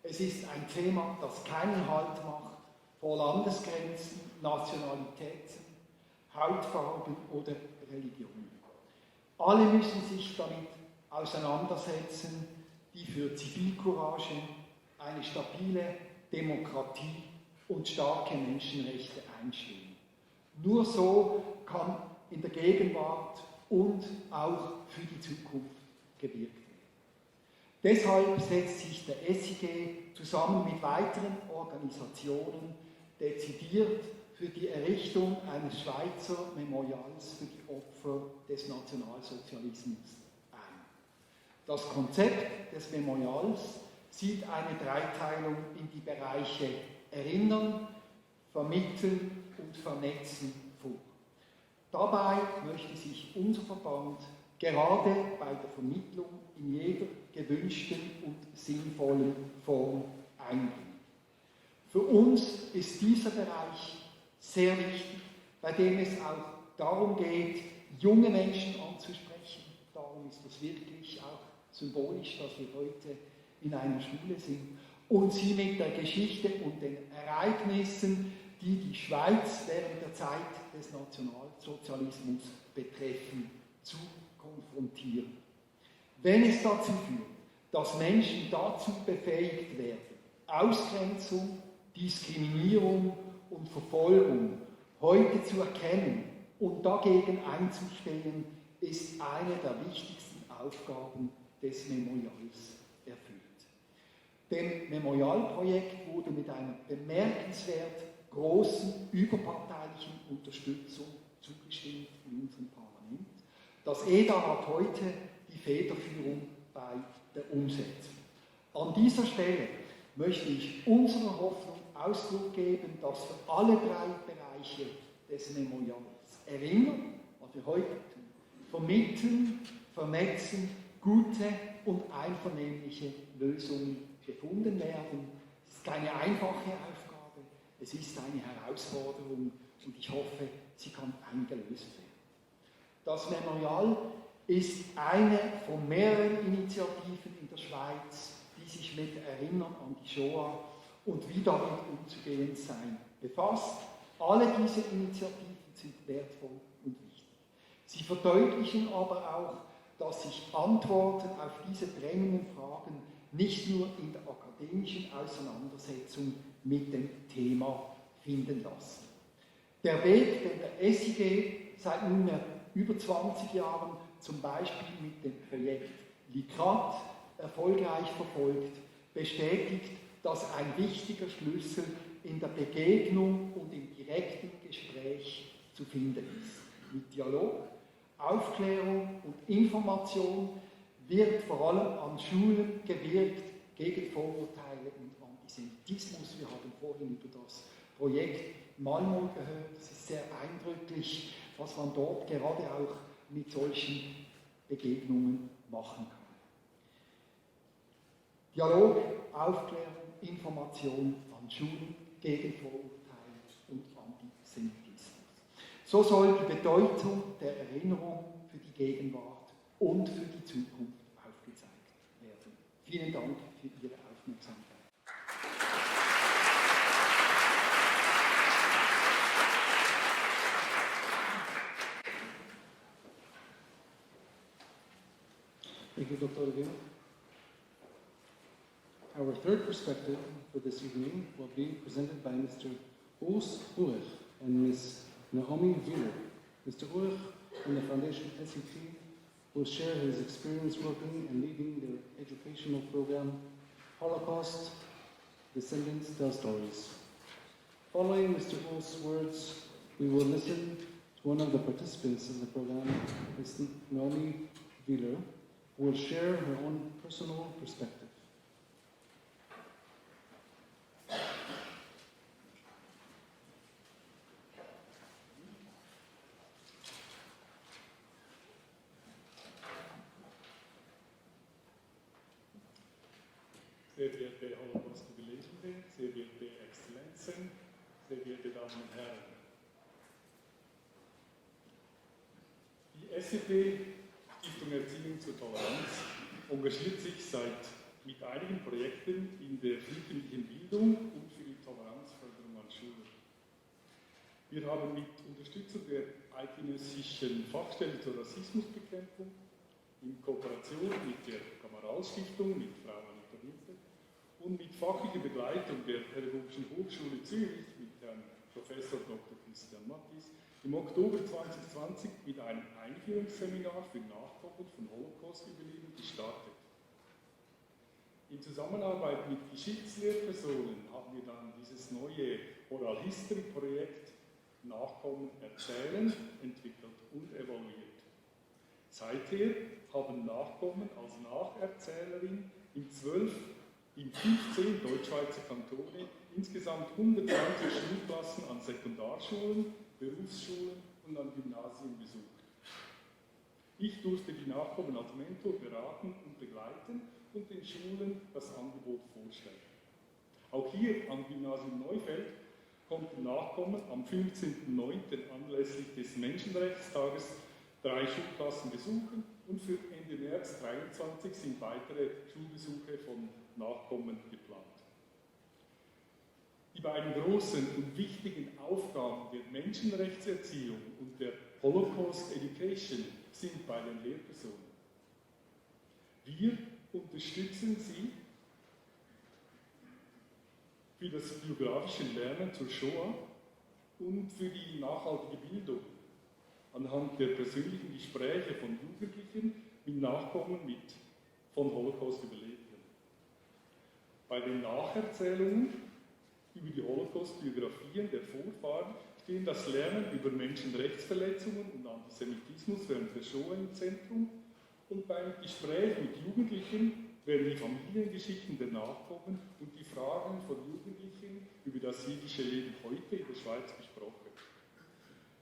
Es ist ein Thema, das keinen Halt macht vor Landesgrenzen, Nationalitäten, Hautfarben oder Religionen. Alle müssen sich damit auseinandersetzen, die für Zivilcourage, eine stabile Demokratie und starke Menschenrechte einstehen. Nur so kann in der Gegenwart und auch für die Zukunft gewirkt werden. Deshalb setzt sich der SIG zusammen mit weiteren Organisationen dezidiert für die Errichtung eines Schweizer Memorials für die Opfer des Nationalsozialismus ein. Das Konzept des Memorials sieht eine Dreiteilung in die Bereiche Erinnern, Vermitteln und Vernetzen vor. Dabei möchte sich unser Verband gerade bei der Vermittlung in jeder gewünschten und sinnvollen Form einbringen. Für uns ist dieser Bereich sehr wichtig, bei dem es auch darum geht, junge Menschen anzusprechen. Darum ist es wirklich auch symbolisch, dass wir heute in einer Schule sind und sie mit der Geschichte und den Ereignissen, die die Schweiz während der Zeit des Nationalsozialismus betreffen, zu konfrontieren. Wenn es dazu führt, dass Menschen dazu befähigt werden, Ausgrenzung, Diskriminierung und Verfolgung heute zu erkennen und dagegen einzustehen, ist eine der wichtigsten Aufgaben des Memorials Dem Memorialprojekt wurde mit einer bemerkenswert großen überparteilichen Unterstützung zugestimmt in unserem Parlament. Das EDA hat heute die Federführung bei der Umsetzung. An dieser Stelle möchte ich unserer Hoffnung Ausdruck geben, dass für alle 3 Bereiche des Memorials erinnern, was wir heute tun, vermitteln, vernetzen, gute und einvernehmliche Lösungen gefunden werden. Es ist keine einfache Aufgabe, es ist eine Herausforderung und ich hoffe, sie kann eingelöst werden. Das Memorial ist eine von mehreren Initiativen in der Schweiz, die sich mit Erinnern an die Shoah und wie damit umzugehen sein befasst. Alle diese Initiativen sind wertvoll und wichtig. Sie verdeutlichen aber auch, dass sich Antworten auf diese drängenden Fragen nicht nur in der akademischen Auseinandersetzung mit dem Thema finden lassen. Der Weg, den der SIG seit nunmehr über 20 Jahren zum Beispiel mit dem Projekt Likat erfolgreich verfolgt, bestätigt, dass ein wichtiger Schlüssel in der Begegnung und im direkten Gespräch zu finden ist. Mit Dialog, Aufklärung und Information wird vor allem an Schulen gewirkt gegen Vorurteile und Antisemitismus. Wir haben vorhin über das Projekt Malmö gehört. Es ist sehr eindrücklich, was man dort gerade auch mit solchen Begegnungen machen kann. Dialog, Aufklärung, Information an Schulen gegen Vorurteile und Antisemitismus. So soll die Bedeutung der Erinnerung für die Gegenwart und für die Zukunft aufgezeigt werden. Vielen Dank für Ihre Aufmerksamkeit. Thank you, Dr. Lewin. Our third perspective for this evening will be presented by Mr. Urs Urech and Ms. Naomi Wyler. Mr. Urech from the Foundation SET will share his experience working and leading their educational program, Holocaust Descendants Tell Stories. Following Mr. Urech's words, we will listen to one of the participants in the program, Ms. Naomi Wyler, who will share her own personal perspective. Sehr geehrte Holocaust-Überlebende, sehr geehrte Exzellenzen, sehr geehrte Damen und Herren. Die SED, Stiftung Erziehung zur Toleranz, engagiert sich mit einigen Projekten in der friedlichen Bildung und für die Toleranzförderung an Schulen. Wir haben mit Unterstützung der eidgenössischen Fachstelle zur Rassismusbekämpfung in Kooperation mit der Kameralstiftung, mit Frau und mit fachlicher Begleitung der Pädagogischen Hochschule Zürich mit Herrn Professor Dr. Christian Mattis im Oktober 2020 mit einem Einführungsseminar für Nachkommen von Holocaust-Überlebenden gestartet. In Zusammenarbeit mit Geschichtslehrpersonen haben wir dann dieses neue Oral History Projekt Nachkommen erzählen entwickelt und evaluiert. Seither haben Nachkommen als Nacherzählerin in 15 Deutschschweizer Kantone insgesamt 120 Schulklassen an Sekundarschulen, Berufsschulen und an Gymnasien besucht. Ich durfte die Nachkommen als Mentor beraten und begleiten und den Schulen das Angebot vorstellen. Auch hier am Gymnasium Neufeld konnten Nachkommen am 15.09. anlässlich des Menschenrechtstages 3 Schulklassen besuchen und für Ende März 2023 sind weitere Schulbesuche von Nachkommen geplant. Die beiden großen und wichtigen Aufgaben der Menschenrechtserziehung und der Holocaust Education sind bei den Lehrpersonen. Wir unterstützen sie für das biografische Lernen zur Shoah und für die nachhaltige Bildung anhand der persönlichen Gespräche von Jugendlichen mit Nachkommen von Holocaust-Überlebenden. Bei den Nacherzählungen über die Holocaust-Biografien der Vorfahren stehen das Lernen über Menschenrechtsverletzungen und Antisemitismus während der Shoah im Zentrum und beim Gespräch mit Jugendlichen werden die Familiengeschichten der Nachkommen und die Fragen von Jugendlichen über das jüdische Leben heute in der Schweiz besprochen.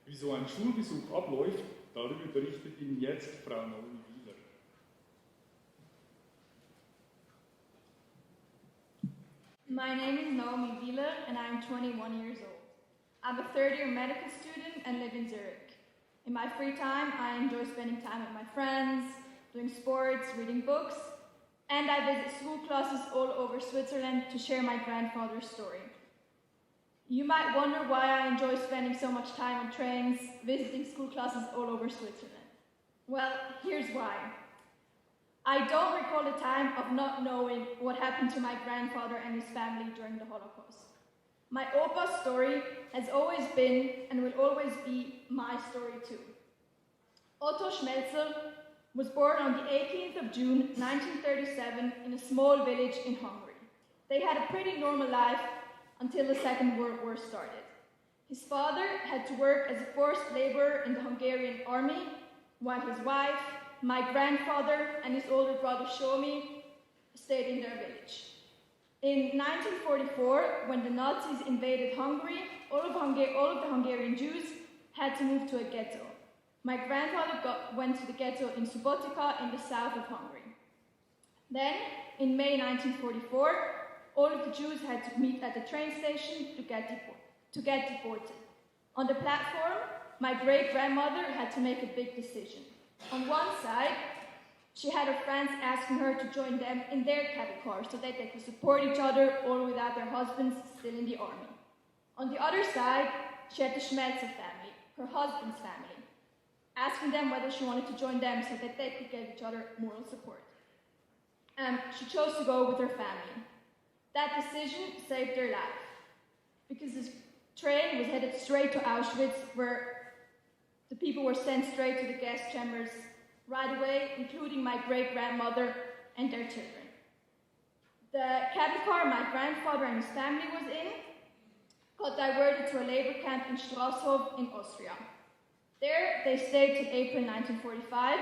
Wie so ein Schulbesuch abläuft, darüber berichtet Ihnen jetzt Frau Naomi Wyler. My name is Naomi Wyler and I am 21 years old. I'm a third-year medical student and live in Zurich. In my free time, I enjoy spending time with my friends, doing sports, reading books, and I visit school classes all over Switzerland to share my grandfather's story. You might wonder why I enjoy spending so much time on trains, visiting school classes all over Switzerland. Well, here's why. I don't recall a time of not knowing what happened to my grandfather and his family during the Holocaust. My Opa's story has always been and will always be my story too. Otto Schmelzel was born on the 18th of June 1937 in a small village in Hungary. They had a pretty normal life until the Second World War started. His father had to work as a forced laborer in the Hungarian army, while his wife, my grandfather, and his older brother Shomi stayed in their village. In 1944, when the Nazis invaded Hungary, all of the Hungarian Jews had to move to a ghetto. My grandfather went to the ghetto in Subotica in the south of Hungary. Then, in May 1944, all of the Jews had to meet at the train station to get deported. On the platform, my great-grandmother had to make a big decision. On one side, she had her friends asking her to join them in their cattle car so that they could support each other all without their husbands still in the army. On the other side, she had the Schmelzer family, her husband's family, asking them whether she wanted to join them so that they could give each other moral support. She chose to go with her family. That decision saved their life, because this train was headed straight to Auschwitz, where the people were sent straight to the gas chambers right away, including my great-grandmother and their children. The cattle car my grandfather and his family was in got diverted to a labor camp in Strasshof in Austria. There, they stayed till April 1945,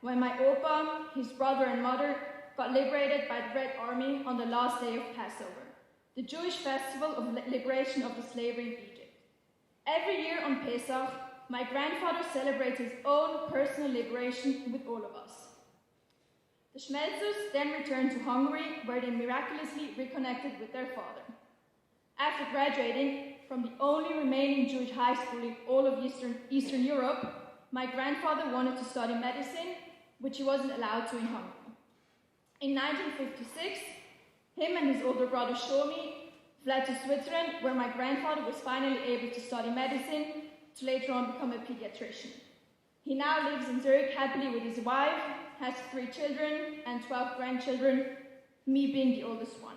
when my Opa, his brother and mother, got liberated by the Red Army on the last day of Passover, the Jewish festival of liberation of the slavery in Egypt. Every year on Pesach, my grandfather celebrates his own personal liberation with all of us. The Schmelzers then returned to Hungary, where they miraculously reconnected with their father. After graduating from the only remaining Jewish high school in all of Eastern Europe, my grandfather wanted to study medicine, which he wasn't allowed to in Hungary. In 1956, him and his older brother Shomi fled to Switzerland, where my grandfather was finally able to study medicine to later on become a pediatrician. He now lives in Zurich happily with his wife, has 3 children and 12 grandchildren, me being the oldest one.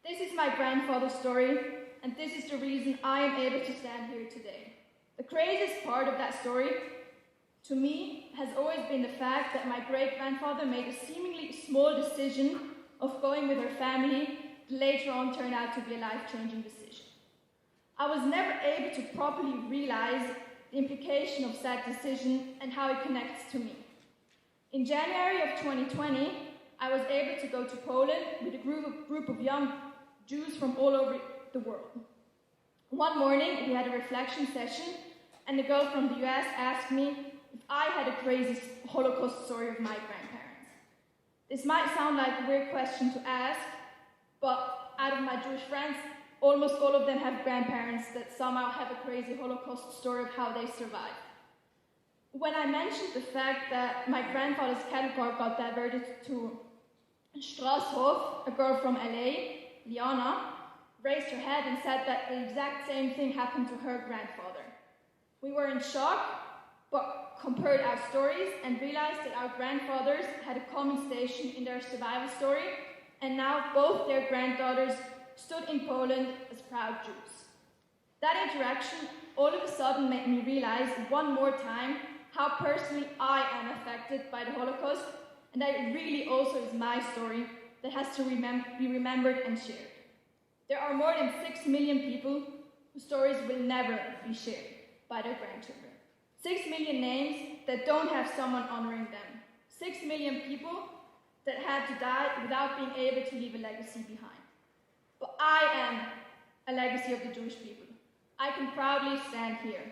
This is my grandfather's story, and this is the reason I am able to stand here today. The craziest part of that story, to me, has always been the fact that my great-grandfather made a seemingly small decision of going with her family that later on turned out to be a life-changing decision. I was never able to properly realize the implication of that decision and how it connects to me. In January of 2020, I was able to go to Poland with a group of young Jews from all over the world. One morning, we had a reflection session, and a girl from the US asked me if I had a crazy Holocaust story of my grandparents. This might sound like a weird question to ask, but out of my Jewish friends, almost all of them have grandparents that somehow have a crazy Holocaust story of how they survived. When I mentioned the fact that my grandfather's cattle car got diverted to Strasshof, a girl from LA, Liana, raised her head and said that the exact same thing happened to her grandfather. We were in shock, but compared our stories and realized that our grandfathers had a common station in their survival story, and now both their granddaughters stood in Poland as proud Jews. That interaction all of a sudden made me realize one more time how personally I am affected by the Holocaust, and that it really also is my story that has to be remembered and shared. There are more than 6 million people whose stories will never be shared by their grandchildren. 6 million names that don't have someone honoring them. 6 million people that had to die without being able to leave a legacy behind. But I am a legacy of the Jewish people. I can proudly stand here.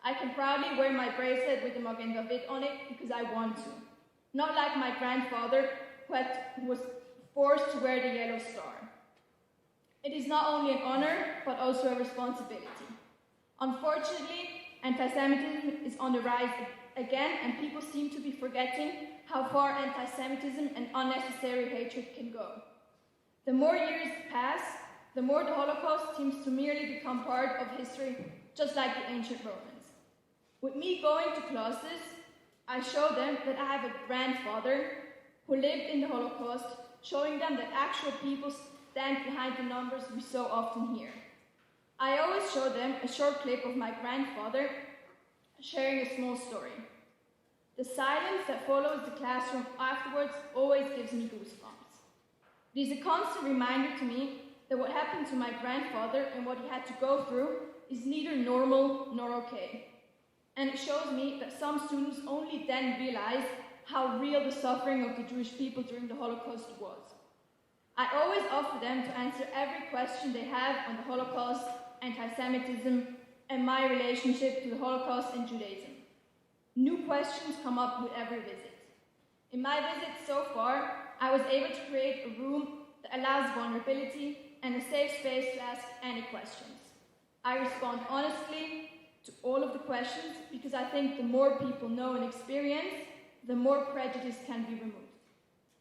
I can proudly wear my bracelet with the Magen David on it because I want to. Not like my grandfather who was forced to wear the yellow star. It is not only an honor, but also a responsibility. Unfortunately, anti-Semitism is on the rise again, and people seem to be forgetting how far anti-Semitism and unnecessary hatred can go. The more years pass, the more the Holocaust seems to merely become part of history, just like the ancient Romans. With me going to classes, I show them that I have a grandfather who lived in the Holocaust, showing them that actual people stand behind the numbers we so often hear. I always show them a short clip of my grandfather sharing a small story. The silence that follows the classroom afterwards always gives me goosebumps. It is a constant reminder to me that what happened to my grandfather and what he had to go through is neither normal nor okay. And it shows me that some students only then realize how real the suffering of the Jewish people during the Holocaust was. I always offer them to answer every question they have on the Holocaust, anti-Semitism, and my relationship to the Holocaust and Judaism. New questions come up with every visit. In my visit so far, I was able to create a room that allows vulnerability and a safe space to ask any questions. I respond honestly to all of the questions because I think the more people know and experience, the more prejudice can be removed.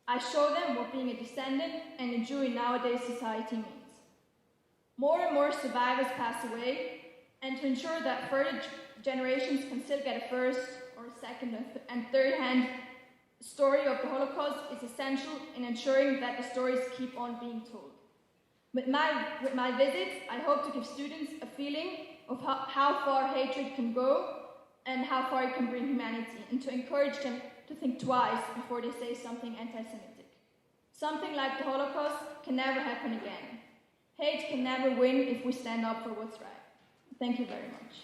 I show them what being a descendant and a Jew in nowadays society means. More and more survivors pass away, and to ensure that further generations can still get a first or second and third-hand story of the Holocaust is essential in ensuring that the stories keep on being told. With my visits, I hope to give students a feeling of how far hatred can go and how far it can bring humanity, and to encourage them to think twice before they say something anti-Semitic. Something like the Holocaust can never happen again. Hate can never win if we stand up for what's right. Thank you very much.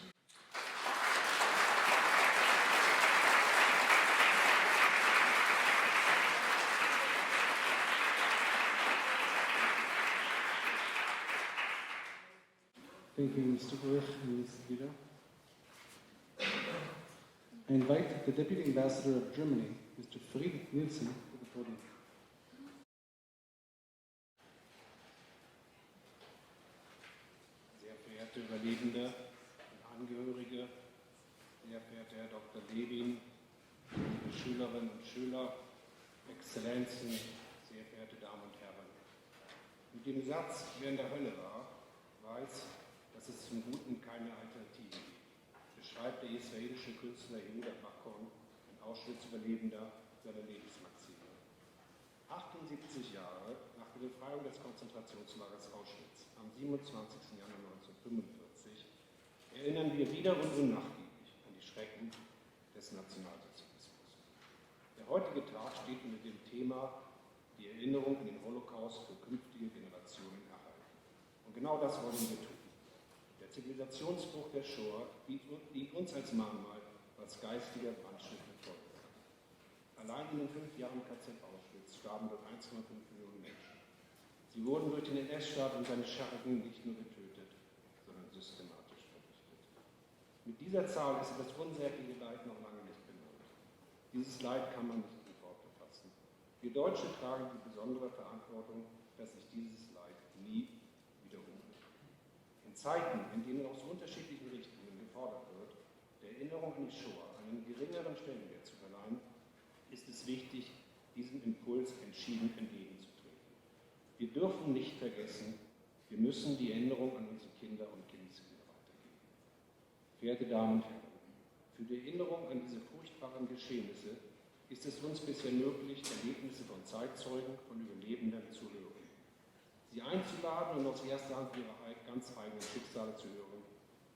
Thank you, Mr. Urech and Ms. Guter. I invite the Deputy Ambassador of Germany, Mr. Nielsen, to the podium. Sehr verehrte Überlebende und Angehörige, sehr verehrter Herr Dr. Lewin, liebe Schülerinnen und Schüler, Exzellenzen, sehr verehrte Damen und Herren. Mit dem Satz, wer in der Hölle war, weiß, dass es zum Guten keine Alternative gibt, beschreibt der israelische Künstler Kohn, ein Auschwitz-Überlebender, seine Lebensmaxime. 78 Jahre nach der Befreiung des Konzentrationslagers Auschwitz am 27. Januar 1945 erinnern wir wieder und unnachgiebig an die Schrecken des Nationalsozialismus. Der heutige Tag steht unter dem Thema die Erinnerung an den Holocaust für künftige Generationen erhalten. Und genau das wollen wir tun. Der Zivilisationsbruch der Shoah dient uns als Mahnmal, als geistiger Brandstifter folgt. Allein in den 5 Jahren KZ Auschwitz starben dort 1,5 Millionen Menschen. Sie wurden durch den NS-Staat und seine Schergen nicht nur getötet, sondern systematisch vernichtet. Mit dieser Zahl ist das unsägliche Leid noch lange nicht benannt. Dieses Leid kann man nicht in Worte fassen. Wir Deutsche tragen die besondere Verantwortung, dass sich dieses Leid nie wiederholt. In Zeiten, in denen aus unterschiedlichen Richtungen gefordert wird, der Erinnerung an die Shoah einen geringeren Stellenwert zu verleihen, ist es wichtig, diesem Impuls entschieden entgegenzutreten. Wir dürfen nicht vergessen, wir müssen die Erinnerung an unsere Kinder und Kindeskinder weitergeben. Verehrte Damen und Herren, für die Erinnerung an diese furchtbaren Geschehnisse ist es uns bisher möglich, Erlebnisse von Zeitzeugen, von Überlebenden zu hören. Sie einzuladen und aus erster Hand ihre ganz eigenen Schicksale zu hören,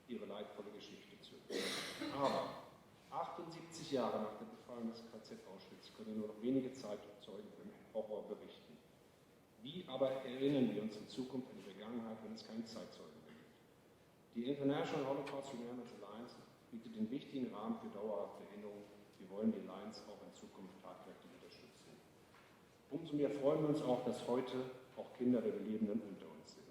ihre leidvolle Geschichte zu hören. Aber 78 Jahre nach der Befreiung des KZ Auschwitz können nur noch wenige Zeitzeugen vom Horror berichten. Wie aber erinnern wir uns in Zukunft an die Vergangenheit, wenn es keine Zeitzeugen mehr gibt? Die International Holocaust Remembrance Alliance bietet den wichtigen Rahmen für dauerhafte Erinnerung. Wir wollen die Alliance auch in Zukunft tatkräftig unterstützen. Umso mehr freuen wir uns auch, dass heute auch Kinder der Überlebenden unter uns sind.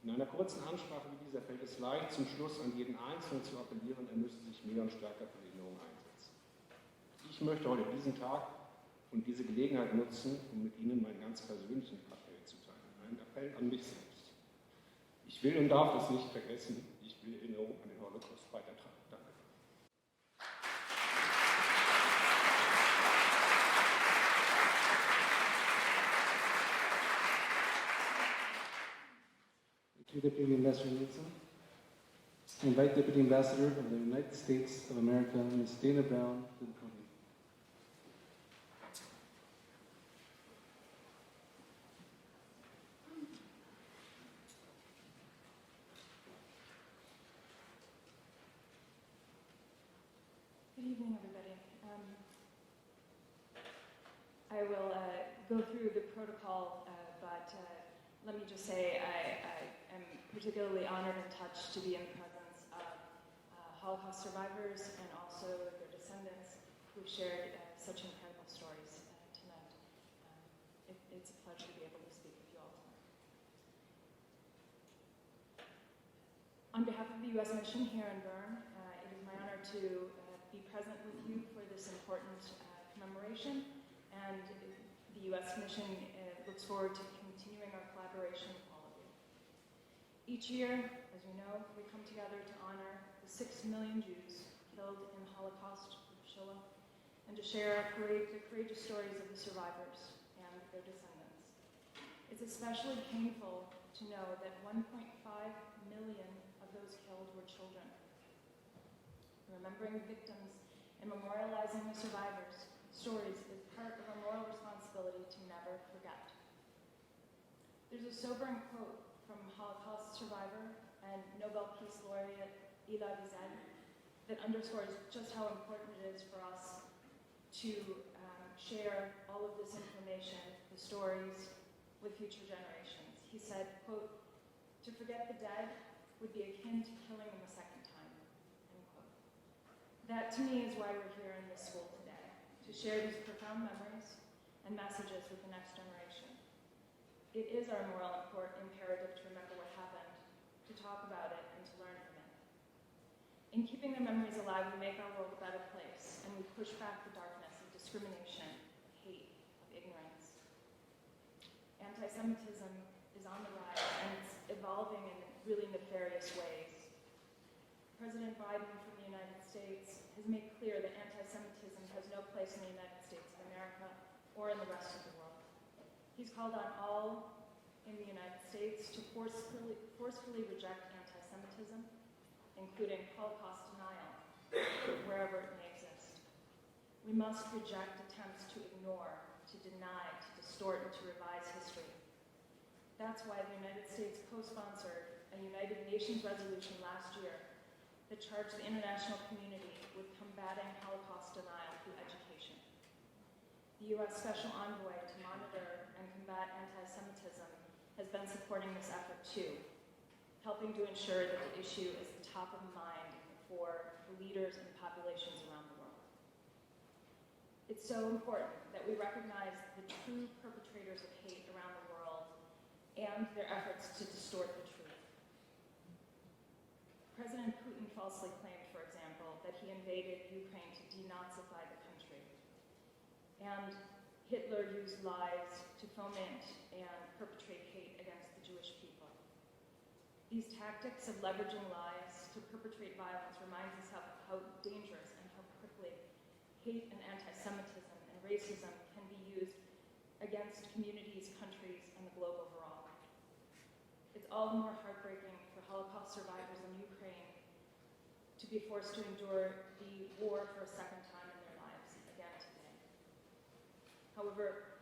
In einer kurzen Ansprache wie dieser fällt es leicht, zum Schluss an jeden Einzelnen zu appellieren, er müsse sich mehr und stärker für die Erinnerung einsetzen. Ich möchte heute diesen Tag und diese Gelegenheit nutzen, um mit Ihnen meinen ganz persönlichen Appell zu teilen. Einen Appell an mich selbst. Ich will und darf das nicht vergessen. Ich will Erinnerung an den Holocaust weitertragen. Danke. Thank you, Deputy Ambassador Nielsen. I invite Deputy Ambassador of the United States of America, Ms. Dana Brown, to the podium. Good evening, everybody. I will go through the protocol, but let me just say I am particularly honored and touched to be in the presence of Holocaust survivors and also their descendants who've shared such incredible stories tonight. It's a pleasure to be able to speak with you all tonight. On behalf of the U.S. mission here in Bern, it is my honor to be present with you for this important commemoration, and the U.S. mission looks forward to continuing our collaboration with all of you. Each year, as we know, we come together to honor the 6 million Jews killed in the Holocaust, Shoah, and to share the courageous stories of the survivors and their descendants. It's especially painful to know that 1.5 million of those killed were children. Remembering victims and memorializing the survivors' stories is part of our moral responsibility to never forget. There's a sobering quote from Holocaust survivor and Nobel Peace Laureate Lior Alperovitch that underscores just how important it is for us to share all of this information, the stories, with future generations. He said, quote, "To forget the dead would be akin to killing them a second time," end quote. That to me is why we're here in this school today, to share these profound memories and messages with the next generation. It is our moral imperative to remember what happened, to talk about it, and to learn from it. In keeping their memories alive, we make our world a better place, and we push back the darkness of discrimination, of hate, of ignorance. Anti-Semitism is on the rise, and it's evolving in really nefarious ways. President Biden from the United States has made clear that anti-Semitism has no place in the United States of America or in the rest of the world. He's called on all in the United States to forcefully reject anti-Semitism, including Holocaust denial, wherever it may exist. We must reject attempts to ignore, to deny, to distort, and to revise history. That's why the United States co-sponsored a United Nations resolution last year that charged the international community with combating Holocaust denial through education. The U.S. Special Envoy to monitor and combat anti-Semitism has been supporting this effort too, helping to ensure that the issue is the top of mind for the leaders and populations around the world. It's so important that we recognize the true perpetrators of hate around the world and their efforts to distort the truth. President Putin falsely claimed, for example, that he invaded Ukraine to denazify the country. And Hitler used lies to foment and perpetrate hate against the Jewish people. These tactics of leveraging lies to perpetrate violence reminds us how dangerous and how quickly hate and anti-Semitism and racism can be used against communities, countries, and the globe overall. It's all the more heartbreaking for Holocaust survivors in Ukraine to be forced to endure the war for a second time in their lives again today. However,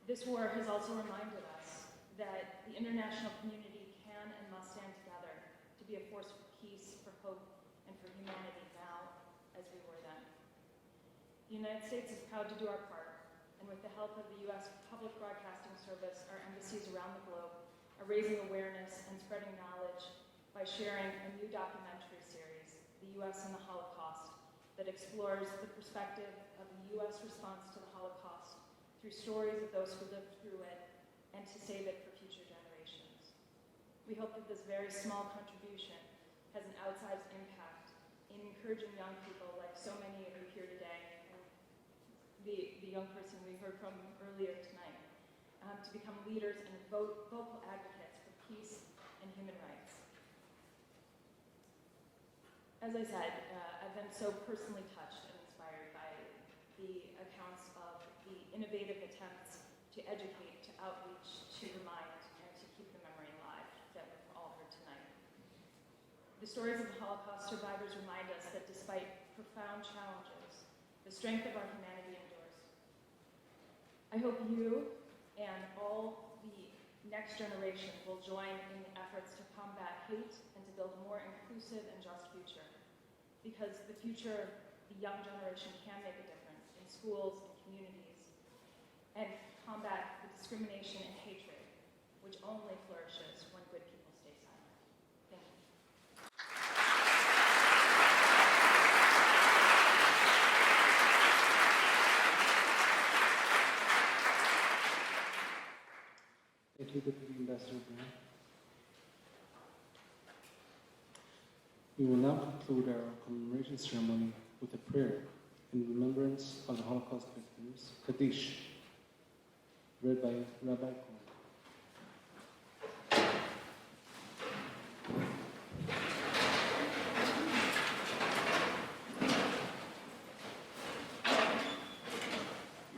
this war has also reminded us that the international community can and must stand together to be a force for peace, for hope, and for humanity now as we were then. The United States is proud to do our part, and with the help of the U.S. Public Broadcasting Service, our embassies around the globe are raising awareness and spreading knowledge by sharing a new documentary series, The U.S. and the Holocaust, that explores the perspective of the U.S. response to the Holocaust through stories of those who lived through it and to save it for future generations. We hope that this very small contribution has an outsized impact in encouraging young people, like so many of you here today, and the young person we heard from earlier tonight, to become leaders and vocal advocates for peace and human rights. As I said, I've been so personally touched and inspired by the accounts of the innovative attempts to educate, to outreach, to remind, and to keep the memory alive that we've all heard tonight. The stories of the Holocaust survivors remind us that despite profound challenges, the strength of our humanity endures. I hope you and all the next generation will join in the efforts to combat hate and to build a more inclusive and just future. Because the future, the young generation can make a difference in schools and communities and combat the discrimination and hatred, which only flourishes when good people stay silent. Thank you. Thank you, Deputy Ambassador Bern. We will now conclude our commemoration ceremony with a prayer in remembrance of the Holocaust victims, Kaddish, read by Rabbi Kohn.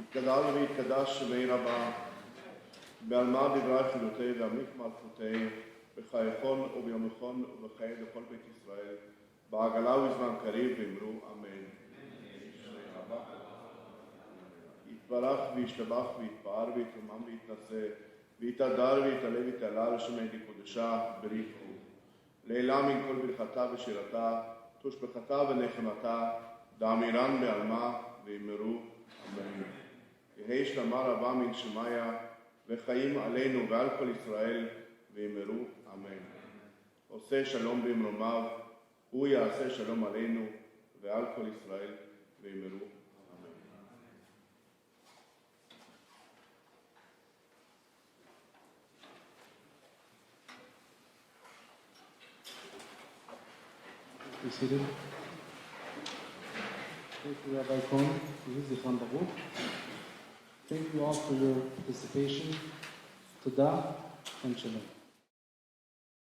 יתגדל ויתקדש שמי רבה, בעלמא דברי חילותי ועמית מלכותי, בחייכון וביומכון ובחיי לכל בית ישראל, בעגלה ובזמן קריב ואמרו אמן. יתברך וישתבח ויתפאר ויתרומם ויתנשא, ויתהדר ויתעלה ויתעלה לשמי קודשה בריחו. לעילה מן כל ברכתה ושירתה, תושבחתה ונחמתה, דאמירן בעלמא ואמרו אמן. יהי שלמה רבה מן שמיה, וחיים עלינו ועל כל ישראל, ואמרו אמן. עושה שלום במרומיו, הוא יעשה שלום עלינו ועל כל ישראל, ואמרו אמן. Be seated. Thank you, Rabbi Kohn. Zichron Baruch. Thank you all for your participation. Todah and Shalom.